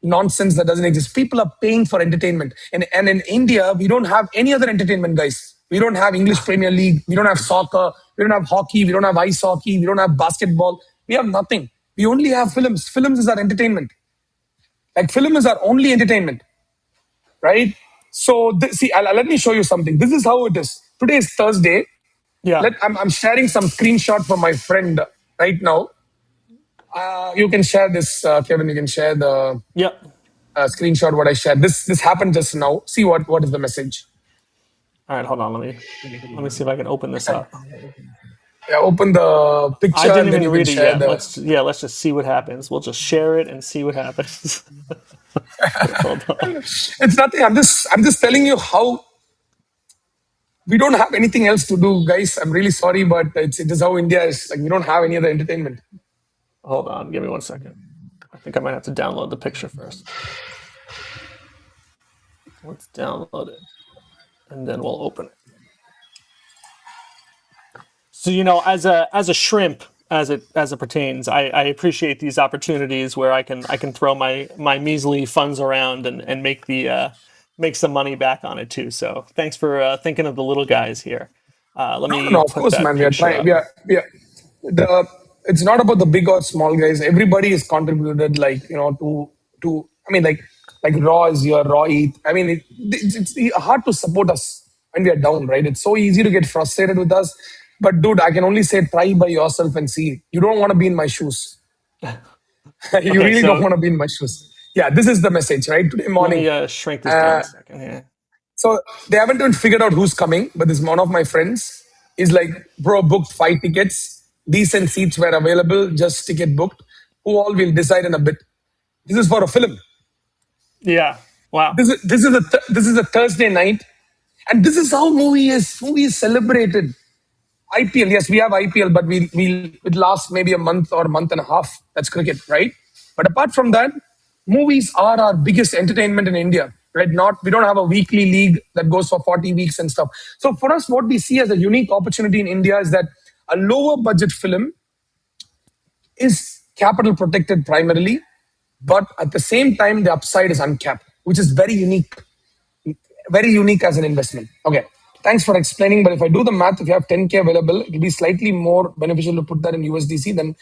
C: nonsense that doesn't exist. People are paying for entertainment. And in India, we don't have any other entertainment, guys. We don't have English Premier League. We don't have soccer. We don't have hockey. We don't have ice hockey. We don't have basketball. We have nothing. We only have films. Films is our entertainment. Like film is our only entertainment, right? So see, let me show you something. This is how it is. Today is Thursday.
A: Yeah.
C: I'm sharing some screenshot from my friend right now. You can share this, Kevin. You can share the
A: Yep.
C: screenshot what I shared. This happened just now. See what is the message.
A: All right. Hold on. Let me see if I can open this up.
C: Yeah, open the
A: I
C: picture
A: didn't
C: and then
A: even
C: you can
A: read it
C: share
A: yet.
C: the.
A: Let's just see what happens. We'll just share it and see what happens. Hold on.
C: It's nothing. I'm just telling you how we don't have anything else to do, guys. I'm really sorry, but it is how India is. Like we don't have any other entertainment.
A: Hold on, give me 1 second. I think I might have to download the picture first. Let's download it, and then we'll open it. So as a shrimp, as it pertains, I appreciate these opportunities where I can throw my measly funds around and make some money back on it too. So thanks for thinking of the little guys here. Let
C: No, no,
A: me
C: no. Of
A: put
C: course,
A: that
C: man. We are
A: picture
C: trying.
A: up.
C: The. It's not about the big or small guys. Everybody is contributed. Like to. I mean, like Raw is your Raw Eat. I mean, it's hard to support us when we are down, right? It's so easy to get frustrated with us. But dude, I can only say try by yourself and see. You don't want to be in my shoes. You
A: Okay,
C: really don't
A: so
C: want to be in my shoes. Yeah, this is the message, right? Today
A: let
C: morning.
A: me shrink this down
C: Uh,
A: a second here.
C: So they haven't even figured out who's coming, but this one of my friends is like, bro, booked 5 tickets, decent seats were available, just ticket booked. Who all will decide in a bit. This is for a film.
A: Yeah. Wow.
C: This is a Thursday night, and this is how movie is celebrated. IPL, yes, we have IPL, but it lasts maybe a month or a month and a half. That's cricket, right? But apart from that, movies are our biggest entertainment in India, right? Not we don't have a weekly league that goes for 40 weeks and stuff. So for us, what we see as a unique opportunity in India is that a lower budget film is capital protected primarily, but at the same time, the upside is uncapped, which is very unique as an investment. Okay. Thanks for explaining. But if I do the math, if you have 10K available, it will be slightly more beneficial to put that in USDC than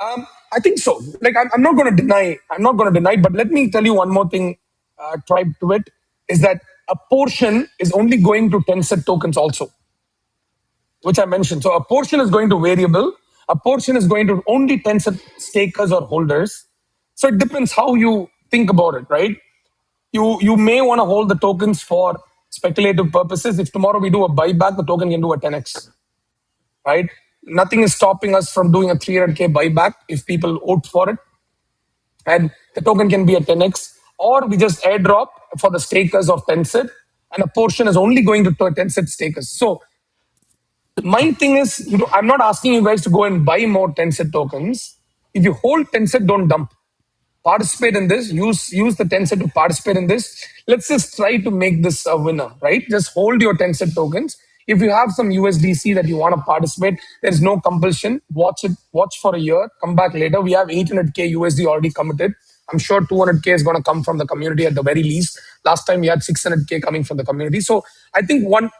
C: I think so. Like I'm not going to deny. I'm not going to deny. But let me tell you one more thing. Tribe to it is that a portion is only going to Tenset tokens also, which I mentioned. So a portion is going to variable. A portion is going to only Tenset stakers or holders. So it depends how you think about it, right? You may want to hold the tokens for speculative purposes. If tomorrow we do a buyback, the token can do a 10x, right? Nothing is stopping us from doing a 300K buyback if people vote for it, and the token can be a 10x. Or we just airdrop for the stakers of Tencent, and a portion is only going to Tencent stakers. So my thing is, I'm not asking you guys to go and buy more Tencent tokens. If you hold Tencent, don't dump. Participate in this. Use the Tencent to participate in this. Let's just try to make this a winner, right? Just hold your Tencent tokens. If you have some USDC that you want to participate, there's no compulsion. Watch it. Watch for a year. Come back later. We have 800K USD already committed. I'm sure 200K is going to come from the community at the very least. Last time we had 600K coming from the community. So I think 100%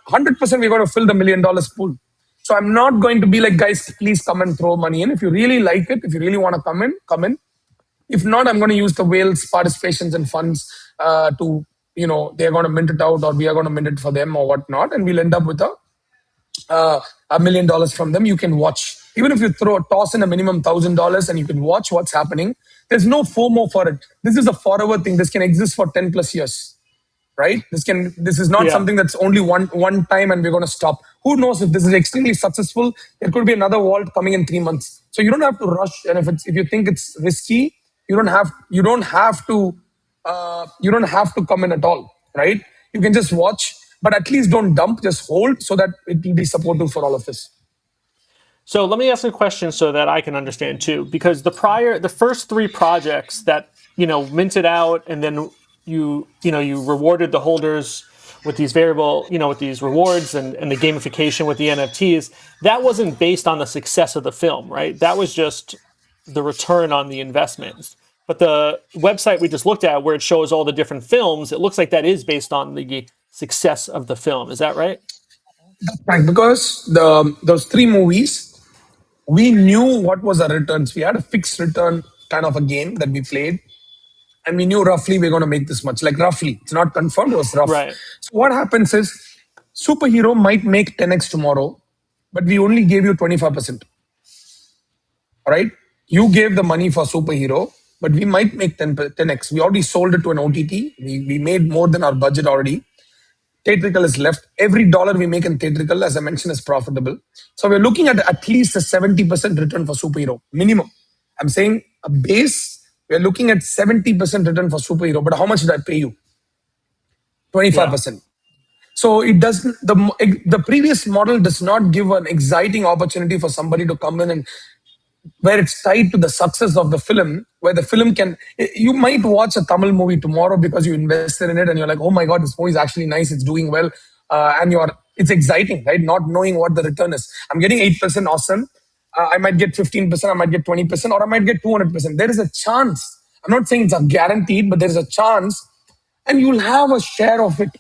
C: we're going to fill the $1 million pool. So I'm not going to be like, guys, please come and throw money in. If you really like it, if you really want to come in, come in. If not, I'm going to use the whales participations and funds they're going to mint it out, or we are going to mint it for them or whatnot, and we'll end up with $1 million from them. You can watch, even if you toss in a minimum $1,000, and you can watch what's happening. There's no FOMO for it. This is a forever thing. This can exist for 10 plus years, right? This is not
A: Yeah.
C: something that's only one time and we're going to stop. Who knows, if this is extremely successful, there could be another vault coming in 3 months. So you don't have to rush, and if you think it's risky, you don't have to come in at all, right? You can just watch, but at least don't dump. Just hold so that it will be supportive for all of this.
A: So let me ask a question so that I can understand too, because the first three projects that minted out, and then you rewarded the holders with these with these rewards and the gamification with the NFTs. That wasn't based on the success of the film, right? That was just the return on the investments. But the website we just looked at, where it shows all the different films, it looks like that is based on the success of the film. Is that right?
C: Right, because those three movies, we knew what was our returns. We had a fixed return kind of a game that we played, and we knew roughly we're going to make this much. Like roughly, it's not confirmed. It was rough.
A: Right.
C: So what happens is, superhero might make 10x tomorrow, but we only gave you 25%. All right, you gave the money for superhero, but we might make 10x. We already sold it to an OTT. We made more than our budget already. Theatrical is left. Every dollar we make in theatrical, as I mentioned, is profitable. So we're looking at least a 70% return for superhero, minimum. I'm saying a base, we're looking at 70% return for superhero. But how much did I pay you?
A: Yeah.
C: 25%. So it doesn't. The previous model does not give an exciting opportunity for somebody to come in and where it's tied to the success of the film, where the film can, you might watch a Tamil movie tomorrow because you invested in it and you're like, oh my God, this movie is actually nice, it's doing well. It's exciting, right? Not knowing what the return is. I'm getting 8%, awesome. I might get 15%, I might get 20%, or I might get 200%. There is a chance. I'm not saying it's a guaranteed, but there's a chance and you'll have a share of it,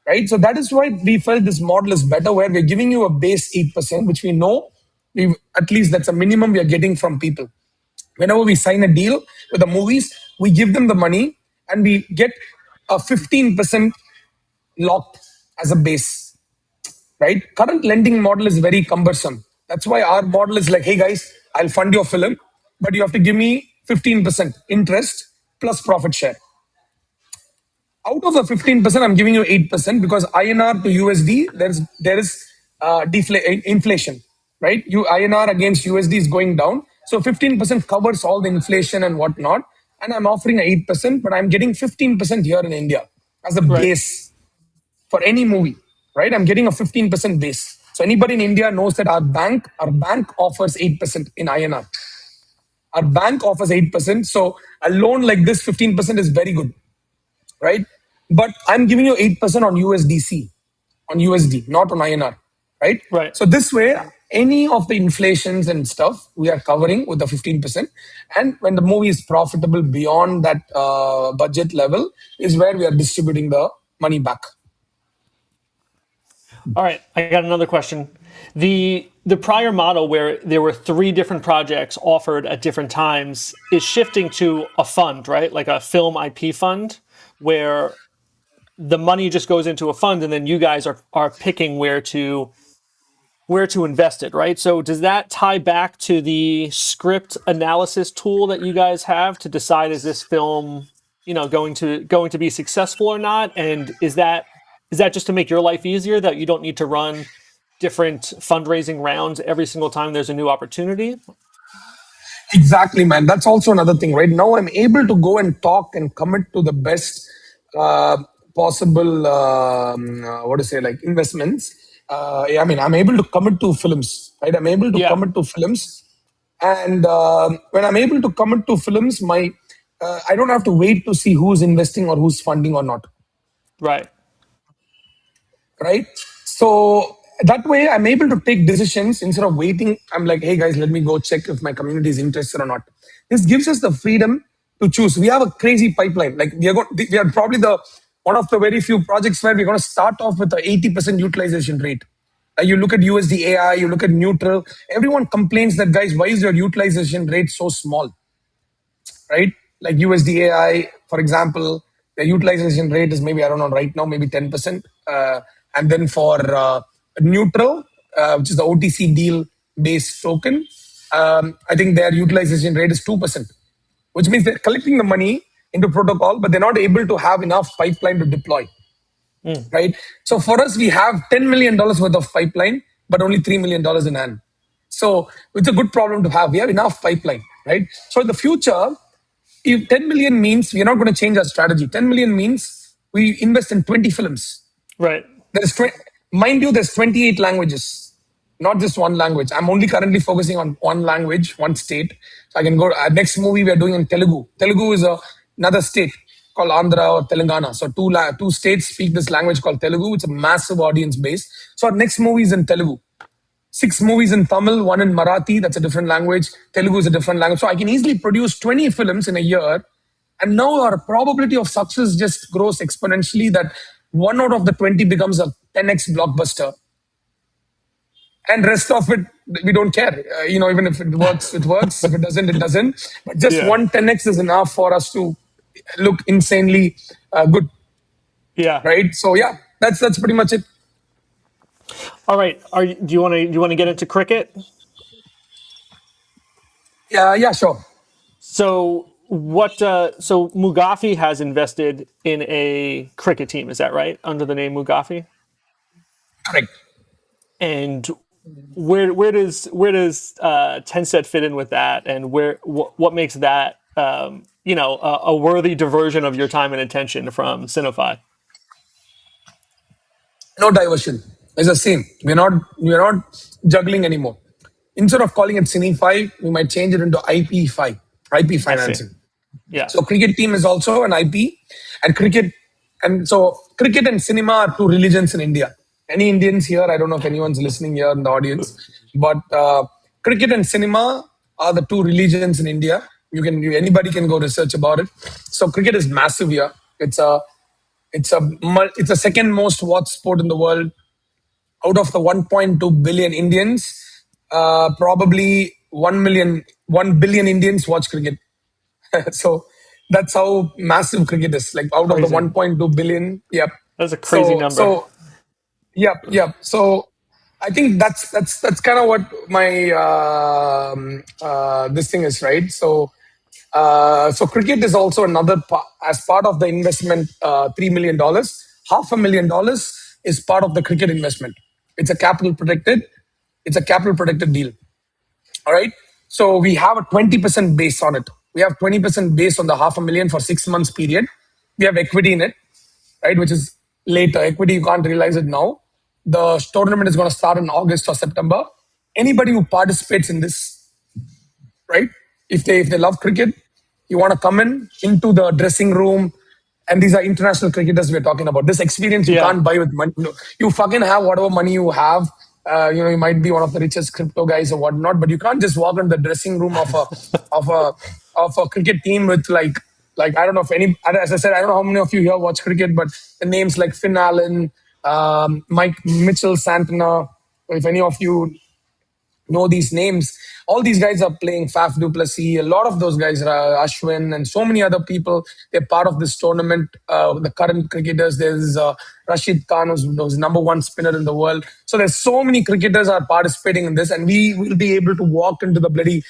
C: right? So that is why we felt this model is better, where we're giving you a base 8%, which we know at least that's a minimum we are getting from people. Whenever we sign a deal with the movies, we give them the money and we get a 15% locked as a base, right? Current lending model is very cumbersome. That's why our model is like, hey guys, I'll fund your film, but you have to give me 15% interest plus profit share. Out of the 15%, I'm giving you 8% because INR to USD, there is inflation, right? INR against USD is going down. So 15% covers all the inflation and whatnot. And I'm offering 8%, but I'm getting 15% here in India as a
A: Right.
C: base for any movie, right? I'm getting a 15% base. So anybody in India knows that our bank offers 8% in INR. Our bank offers 8%. So a loan like this, 15% is very good, right? But I'm giving you 8% on USDC, on USD, not on INR, right?
A: Right.
C: So this way, any of the inflations and stuff we are covering with the 15%. And when the movie is profitable beyond that budget level, is where we are distributing the money back.
A: All right, I got another question. The prior model where there were three different projects offered at different times is shifting to a fund, right? Like a film IP fund where the money just goes into a fund and then you guys are picking where to invest it, right? So does that tie back to the script analysis tool that you guys have to decide is this film, going to be successful or not? And is that just to make your life easier that you don't need to run different fundraising rounds every single time there's a new opportunity?
C: Exactly, man. That's also another thing, right? Now I'm able to go and talk and commit to the best uh, possible, what to say, like investments. Yeah, I mean, I'm able to commit to films, right? I'm able to
A: Yeah,
C: commit to films. And when I'm able to commit to films, I don't have to wait to see who's investing or who's funding or not,
A: right.
C: right? So that way I'm able to take decisions instead of waiting. I'm like, hey guys, let me go check if my community is interested or not. This gives us the freedom to choose. We have a crazy pipeline. Like we are probably the one of the very few projects where we're going to start off with the 80% utilization rate. You look at USD AI, you look at neutral. Everyone complains that, guys, why is your utilization rate so small? Right? Like USDAI, for example, the utilization rate is maybe, I don't know, right now, maybe 10%. And then for neutral, which is the OTC deal based token, I think their utilization rate is 2%, which means they're collecting the money into protocol, but they're not able to have enough pipeline to deploy,
A: Mm,
C: right? So for us, we have $10 million worth of pipeline, but only $3 million in hand. So it's a good problem to have. We have enough pipeline, right? So in the future, if 10 million means we're not going to change our strategy. 10 million means we invest in 20 films.
A: right.
C: There's 20, mind you, there's 28 languages, not just one language. I'm only currently focusing on one language, one state. So I can go. Next movie we are doing in Telugu. Telugu is another state called Andhra or Telangana. So two states speak this language called Telugu. It's a massive audience base. So our next movie is in Telugu. 6 movies in Tamil, one in Marathi, that's a different language. Telugu is a different language. So I can easily produce 20 films in a year. And now our probability of success just grows exponentially that one out of the 20 becomes a 10x blockbuster. And rest of it, we don't care. Even if it works, it works. If it doesn't, it doesn't. But just
A: Yeah,
C: one 10x is enough for us to look insanely good,
A: yeah.
C: right? So yeah, that's pretty much it.
A: All right. Do you want to get into cricket?
C: Yeah, yeah, sure.
A: So Mugafi has invested in a cricket team. Is that right? Under the name Mugafi.
C: Correct.
A: And where does Tenset fit in with that? And what makes that a worthy diversion of your time and attention from Cinephi?
C: No diversion. It's the same. We're not juggling anymore. Instead of calling it Cine5, we might change it into IP5, IP
A: I see.
C: financing.
A: Yeah,
C: So cricket team is also an IP, and cricket and cinema are two religions in India. Any Indians here? I don't know if anyone's listening here in the audience, but cricket and cinema are the two religions in India. Anybody can go research about it. So cricket is massive here. It's a second most watched sport in the world. Out of the 1.2 billion Indians, probably 1 billion Indians watch cricket. So that's how massive cricket is. Like out of the
A: crazy.
C: 1.2 billion, yep.
A: That's a crazy
C: So
A: number.
C: so yep. So I think that's kind of what my this thing is, right? So cricket is also another as part of the investment. $3 million, $500,000 is part of the cricket investment. It's a capital protected. It's a capital protected deal. All right. So we have a 20% base on it. We have 20% base on the 500,000 for 6 months period. We have equity in it, right? Which is later. Equity, you can't realize it now. The tournament is going to start in August or September. Anybody who participates in this, right? If they love cricket, you want to come into the dressing room, and these are international cricketers we're talking about. This experience you
A: Yeah,
C: can't buy with money. No, you fucking have whatever money you have. You might be one of the richest crypto guys or whatnot, but you can't just walk in the dressing room of a of a cricket team with like I don't know if any, as I said, I don't know how many of you here watch cricket, but the names like Finn Allen, Mike Mitchell Santana. If any of you know these names. All these guys are playing. Faf du Plessis, a lot of those guys, Ashwin, and so many other people. They're part of this tournament. The current cricketers, there's Rashid Khan, who's number one spinner in the world. So there's so many cricketers are participating in this, and we will be able to walk into the bloody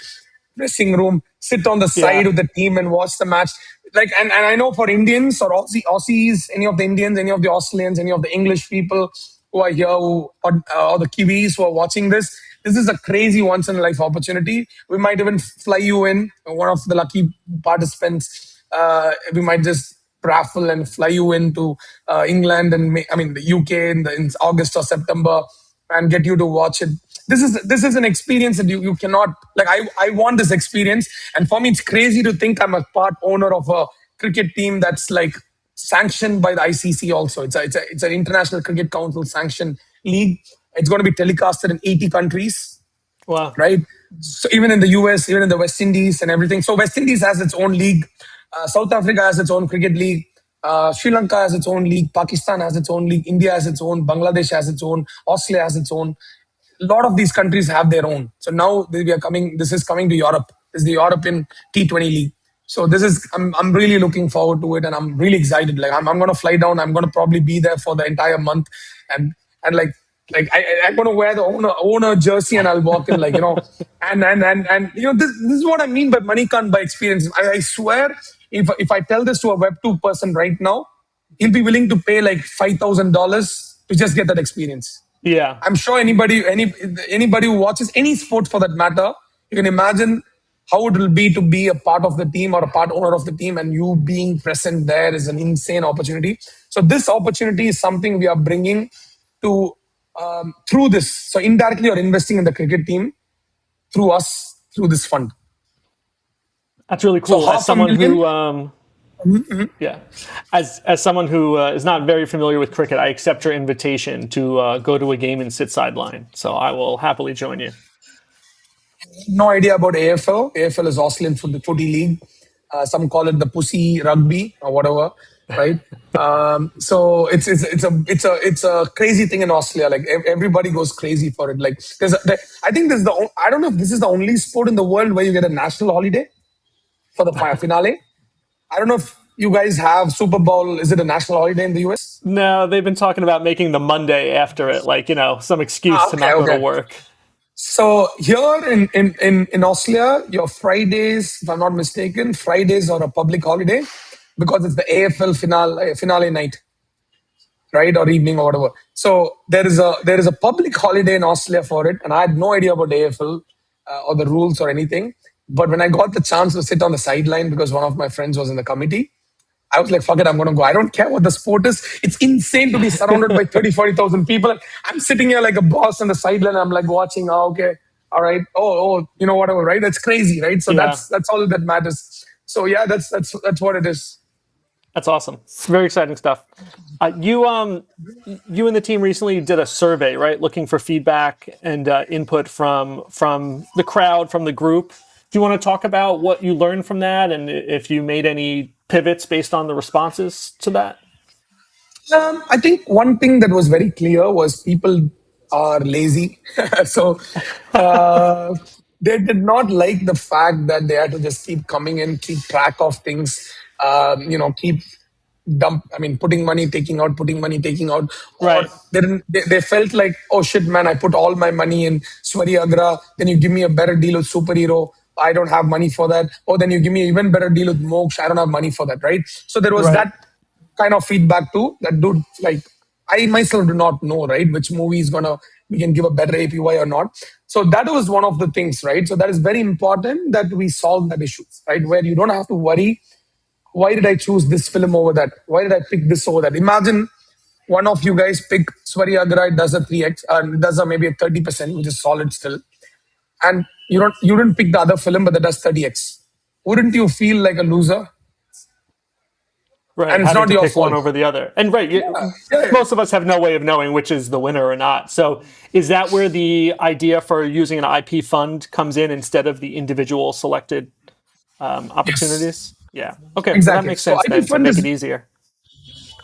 C: dressing room, sit on the side
A: yeah,
C: of the team and watch the match. And I know for Indians or Aussies, any of the Indians, any of the Australians, any of the English people who are here, or the Kiwis who are watching this is a crazy once in a life opportunity. We might even fly you in, one of the lucky participants. We might just raffle and fly you into England and the UK in August or September and get you to watch it. This is an experience that you cannot, like, I want this experience. And for me, it's crazy to think I'm a part owner of a cricket team that's like sanctioned by the ICC also. It's an International Cricket Council sanctioned league. It's going to be telecasted in 80 countries,
A: wow,
C: right? So even in the US, even in the West Indies and everything. So West Indies has its own league. South Africa has its own cricket league. Sri Lanka has its own league. Pakistan has its own league. India has its own. Bangladesh has its own. Australia has its own. A lot of these countries have their own. So now we are coming. This is coming to Europe. This is the European T20 league. So this is I'm really looking forward to it, and I'm really excited. Like I'm going to fly down. I'm going to probably be there for the entire month, and I'm going to wear the owner jersey, and I'll walk in and this is what I mean by money can't buy experience. I swear, if I tell this to a Web2 person right now, he'll be willing to pay like $5,000 to just get that experience.
A: yeah.
C: I'm sure anybody who watches any sport for that matter, you can imagine how it will be to be a part of the team or a part owner of the team, and you being present there is an insane opportunity. So this opportunity is something we are bringing to through this. So indirectly, you're investing in the cricket team through us through this fund.
A: That's really
C: So
A: cool. As
C: half a
A: someone
C: million.
A: who, yeah, as someone who is not very familiar with cricket, I accept your invitation to go to a game and sit sideline. So I will happily join you.
C: No idea about AFL. AFL is Australian Footy League. Some call it the pussy rugby or whatever, right? So it's a crazy thing in Australia. Like everybody goes crazy for it. Like I think I don't know if this is the only sport in the world where you get a national holiday for the finale. I don't know if you guys have Super Bowl. Is it a national holiday in the US?
A: No, they've been talking about making the Monday after it, like, some excuse to
C: Okay,
A: not go to
C: okay.
A: work.
C: So here in Australia, your Fridays, if I'm not mistaken, Fridays are a public holiday because it's the AFL finale night, right, or evening or whatever. So there is a public holiday in Australia for it, and I had no idea about AFL or the rules or anything. But when I got the chance to sit on the sideline because one of my friends was in the committee, I was like, fuck it, I'm going to go. I don't care what the sport is. It's insane to be surrounded by 30, 40,000 people. I'm sitting here like a boss on the sideline. I'm like watching, oh, okay, all right. Oh, whatever, right? That's crazy, right? So
A: Yeah,
C: that's all that matters. So yeah, that's what it is.
A: that's awesome. It's very exciting stuff. You and the team recently did a survey, right? Looking for feedback and input from the crowd, from the group. Do you want to talk about what you learned from that, and if you made any pivots based on the responses to that?
C: I think one thing that was very clear was people are lazy. So uh, they did not like the fact that they had to just keep coming in, keep track of things, keep putting money, taking out, putting money, taking out, or
A: Right.
C: they felt like, oh shit, man, I put all my money in Swari Agra, then you give me a better deal with Superhero. I don't have money for that. Or then you give me an even better deal with Moksha. I don't have money for that, right? So there was
A: Right.
C: that kind of feedback too. That dude, like, I myself do not know, right, which movie is gonna we can give a better APY or not. So that was one of the things, right? So that is very important that we solve that issue, right? Where you don't have to worry, why did I choose this film over that? Why did I pick this over that? Imagine one of you guys pick Swari Agra, it does a 3x, and does a maybe a 30%, which is solid still. And you didn't pick the other film, but that does 30x. Wouldn't you feel like a loser?
A: Right,
C: And it's
A: having
C: not
A: to
C: your
A: pick one
C: fault.
A: over the other. And right,
C: Yeah, yeah.
A: most of us have no way of knowing which is the winner or not. So is that where the idea for using an IP fund comes in instead of the individual selected
C: Yes,
A: opportunities? Yeah. Okay, well that
C: exactly.
A: makes
C: So
A: sense then to make it easier.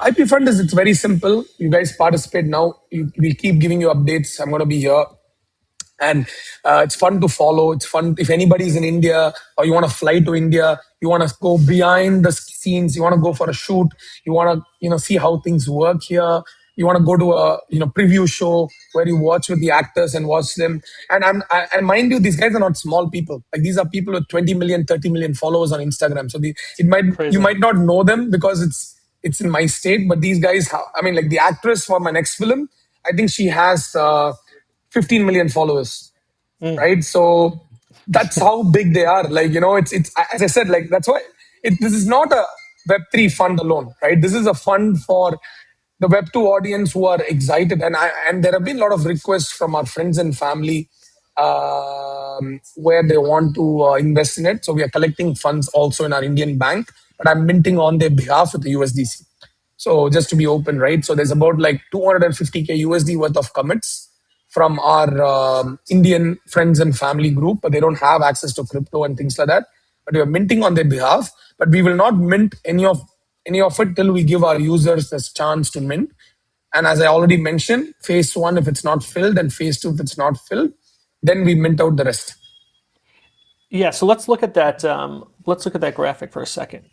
C: IP fund is it's very simple. You guys participate now. We'll keep giving you updates. I'm going to be here, and it's fun to follow. It's fun if anybody's in India or you want to fly to India, you want to go behind the scenes, you want to go for a shoot, you want to see how things work here. You want to go to a preview show where you watch with the actors and watch them. And mind you, these guys are not small people. Like these are people with 20 million, 30 million followers on Instagram. So you
A: Crazy.
C: might not know them because it's in my state, but these guys, like the actress for my next film, I think she has 15 million followers,
A: Mm.
C: right? So that's how big they are. Like it's as I said, like that's why this is not a Web3 fund alone, right? This is a fund for the Web2 audience who are excited, and there have been a lot of requests from our friends and family where they want to invest in it. So we are collecting funds also in our Indian bank, but I'm minting on their behalf with the USDC. So just to be open, right? So there's about like 250K USD worth of commits from our Indian friends and family group, but they don't have access to crypto and things like that. But we are minting on their behalf, but we will not mint any of it till we give our users this chance to mint. And as I already mentioned, phase one, if it's not filled, and phase two, if it's not filled, then we mint out the rest.
A: Yeah, so let's look at that. Let's look at that graphic for a second.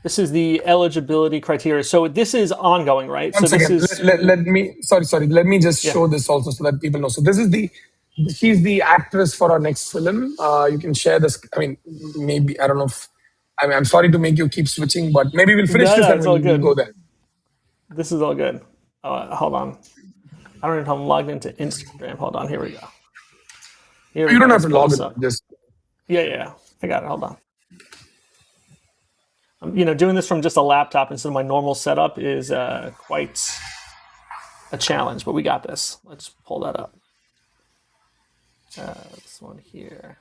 A: This is the eligibility criteria. So this is ongoing, right?
C: One
A: So this
C: second.
A: is
C: Let me, sorry. Let me just
A: yeah.
C: show this also so that people know. So she's the actress for our next film. You can share this. I mean, maybe, I don't know if, I'm sorry to make you keep switching, but maybe we'll finish
A: No,
C: this
A: no,
C: and
A: it's all
C: we'll go
A: good.
C: there.
A: This is all good. Hold on. I don't even know if I'm logged into Instagram. Hold on. Here we go. Here we
C: You
A: go.
C: don't have
A: Let's
C: to
A: pull
C: log
A: this
C: it.
A: up.
C: Just,
A: Yeah. I got it. Hold on. Doing this from just a laptop instead of my normal setup is quite a challenge, but we got this. Let's pull that up. This one here.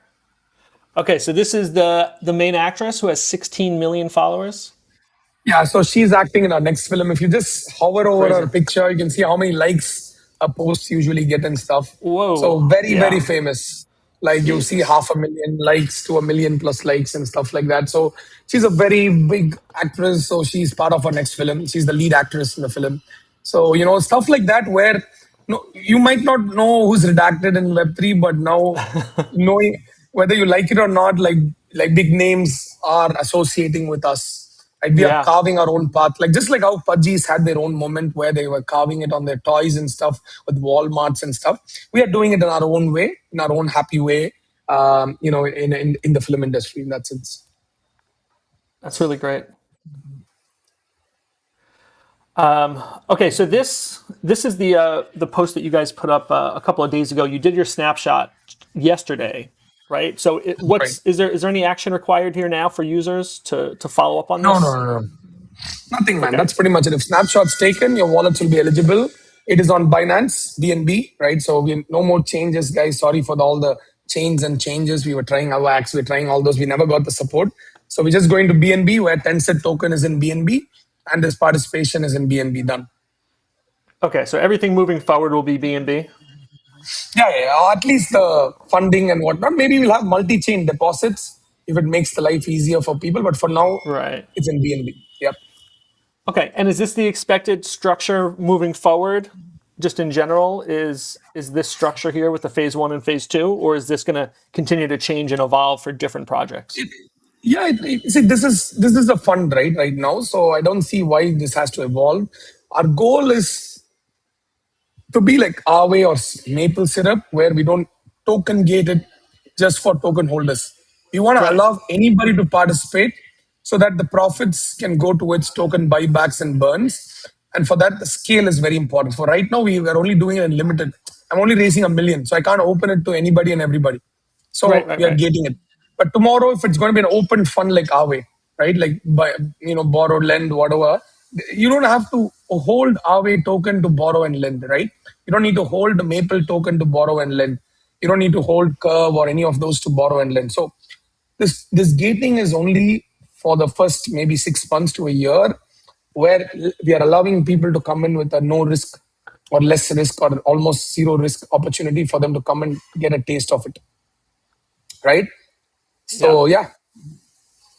A: Okay, so this is the main actress who has 16 million followers.
C: yeah, so she's acting in our next film. If you just hover over her
A: Crazy.
C: picture, you can see how many likes a post usually get and stuff. So
A: Whoa.
C: very, very
A: Yeah.
C: famous. Like you see
A: Jesus.
C: 500,000 likes to 1 million plus likes and stuff like that. So she's a very big actress. So she's part of our next film. She's the lead actress in the film. So stuff like that where no, you might not know who's redacted in Web3, but now knowing whether you like it or not, like big names are associating with us. Like we are
A: Yeah.
C: carving our own path. Like just like how Pudgies had their own moment where they were carving it on their toys and stuff with Walmarts and stuff. We are doing it in our own way, in our own happy way. In the film industry in that sense.
A: That's really great. Okay, so this is the post that you guys put up a couple of days ago. You did your snapshot yesterday, right? So
C: Right.
A: is there any action required here now for users to follow up on
C: No, no,
A: this?
C: no, no. Nothing, man.
A: Okay.
C: That's pretty much it. If snapshot's taken, your wallets will be eligible. It is on Binance, BNB, right? So we no more changes, guys. Sorry for all the chains and changes. We were trying our wax, we were trying all those. We never got the support. So we're just going to BNB, where Tenset token is in BNB and this participation is in BNB. Done.
A: Okay. So everything moving forward will be BNB.
C: Yeah. Or at least the funding and whatnot. Maybe we'll have multi-chain deposits if it makes the life easier for people. But for now,
A: Right.
C: it's in BNB. Yep.
A: Okay. And is this the expected structure moving forward? Just in general, is this structure here with the phase one and phase two, or is this going to continue to change and evolve for different projects?
C: Yeah, see, this is a fund, right now. So I don't see why this has to evolve. Our goal is to be like Aave or maple syrup, where we don't token gate it just for token holders. We want to
A: Right.
C: allow anybody to participate so that the profits can go towards token buybacks and burns. And for that, the scale is very important. For right now, we are only doing it in limited. I'm only raising 1 million, so I can't open it to anybody and everybody.
A: Right.
C: So
A: Right.
C: we are
A: Right.
C: gating it. But tomorrow, if it's going to be an open fund like Aave, right? Like by borrow, lend, whatever, you don't have to hold Aave token to borrow and lend, right? You don't need to hold the Maple token to borrow and lend. You don't need to hold Curve or any of those to borrow and lend. So this gating is only for the first maybe 6 months to a year, where we are allowing people to come in with a no risk or less risk or almost zero risk opportunity for them to come and get a taste of it, right?
A: Yeah.
C: So yeah,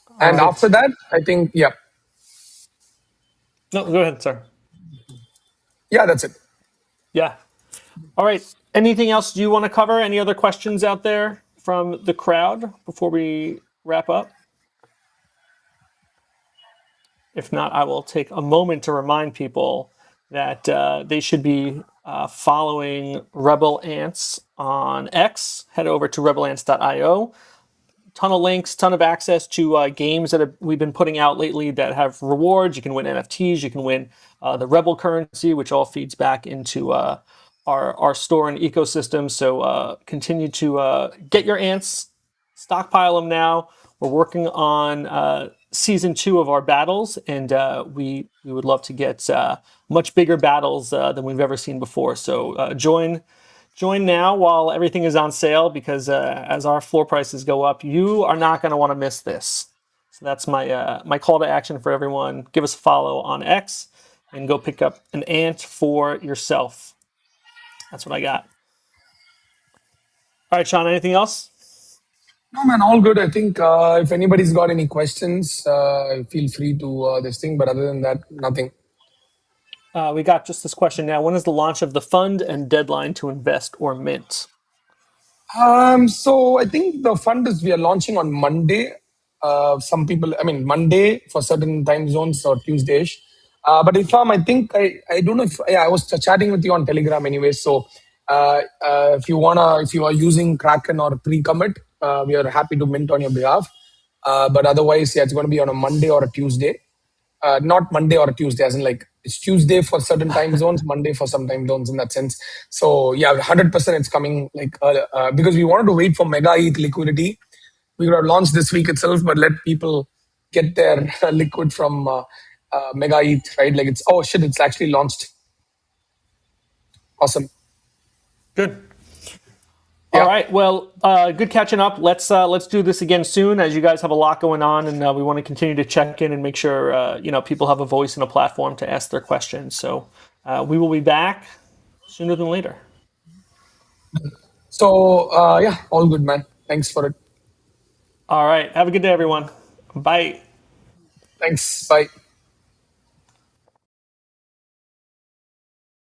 A: All
C: and after
A: right.
C: that, I think
A: No, go ahead, sir.
C: yeah, that's it.
A: Yeah. All right. Anything else you want to cover? Any other questions out there from the crowd before we wrap up? If not, I will take a moment to remind people that they should be following Rebel Ants on X. Head over to rebelants.io. Ton of links, ton of access to games that we've been putting out lately that have rewards. You can win NFTs, you can win the Rebel currency, which all feeds back into our store and ecosystem. So continue to get your ants, stockpile them now. We're working on season 2 of our battles, and we would love to get much bigger battles than we've ever seen before. So join now while everything is on sale, because as our floor prices go up, you are not going to want to miss this. So that's my call to action for everyone. Give us a follow on X and go pick up an ant for yourself. That's what I got. All right, Sean, anything else?
C: No, man, all good. I think if anybody's got any questions, feel free to this thing. But other than that, nothing.
A: We got just this question now. When is the launch of the fund and deadline to invest or mint?
C: So I think the fund is we are launching on Monday. Some people, I mean, Monday for certain time zones or Tuesdayish. But if I think I don't know if I was chatting with you on Telegram anyway. So if you are using Kraken or pre-commit, we are happy to mint on your behalf. But otherwise, yeah, it's going to be on a Monday or a Tuesday. Not Monday or Tuesday, as in like it's Tuesday for certain time zones, Monday for some time zones in that sense. So yeah, 100% it's coming like because we wanted to wait for Mega ETH liquidity. We would have launched this week itself, but let people get their liquid from Mega ETH, right? Like it's oh shit, it's actually launched. Awesome.
A: Good. All
C: Yeah.
A: right. Well, good catching up. Let's do this again soon, as you guys have a lot going on, and we want to continue to check in and make sure people have a voice and a platform to ask their questions. So we will be back sooner than later.
C: So yeah, all good, man. Thanks for it.
A: All right. Have a good day, everyone. Bye.
C: Thanks. Bye.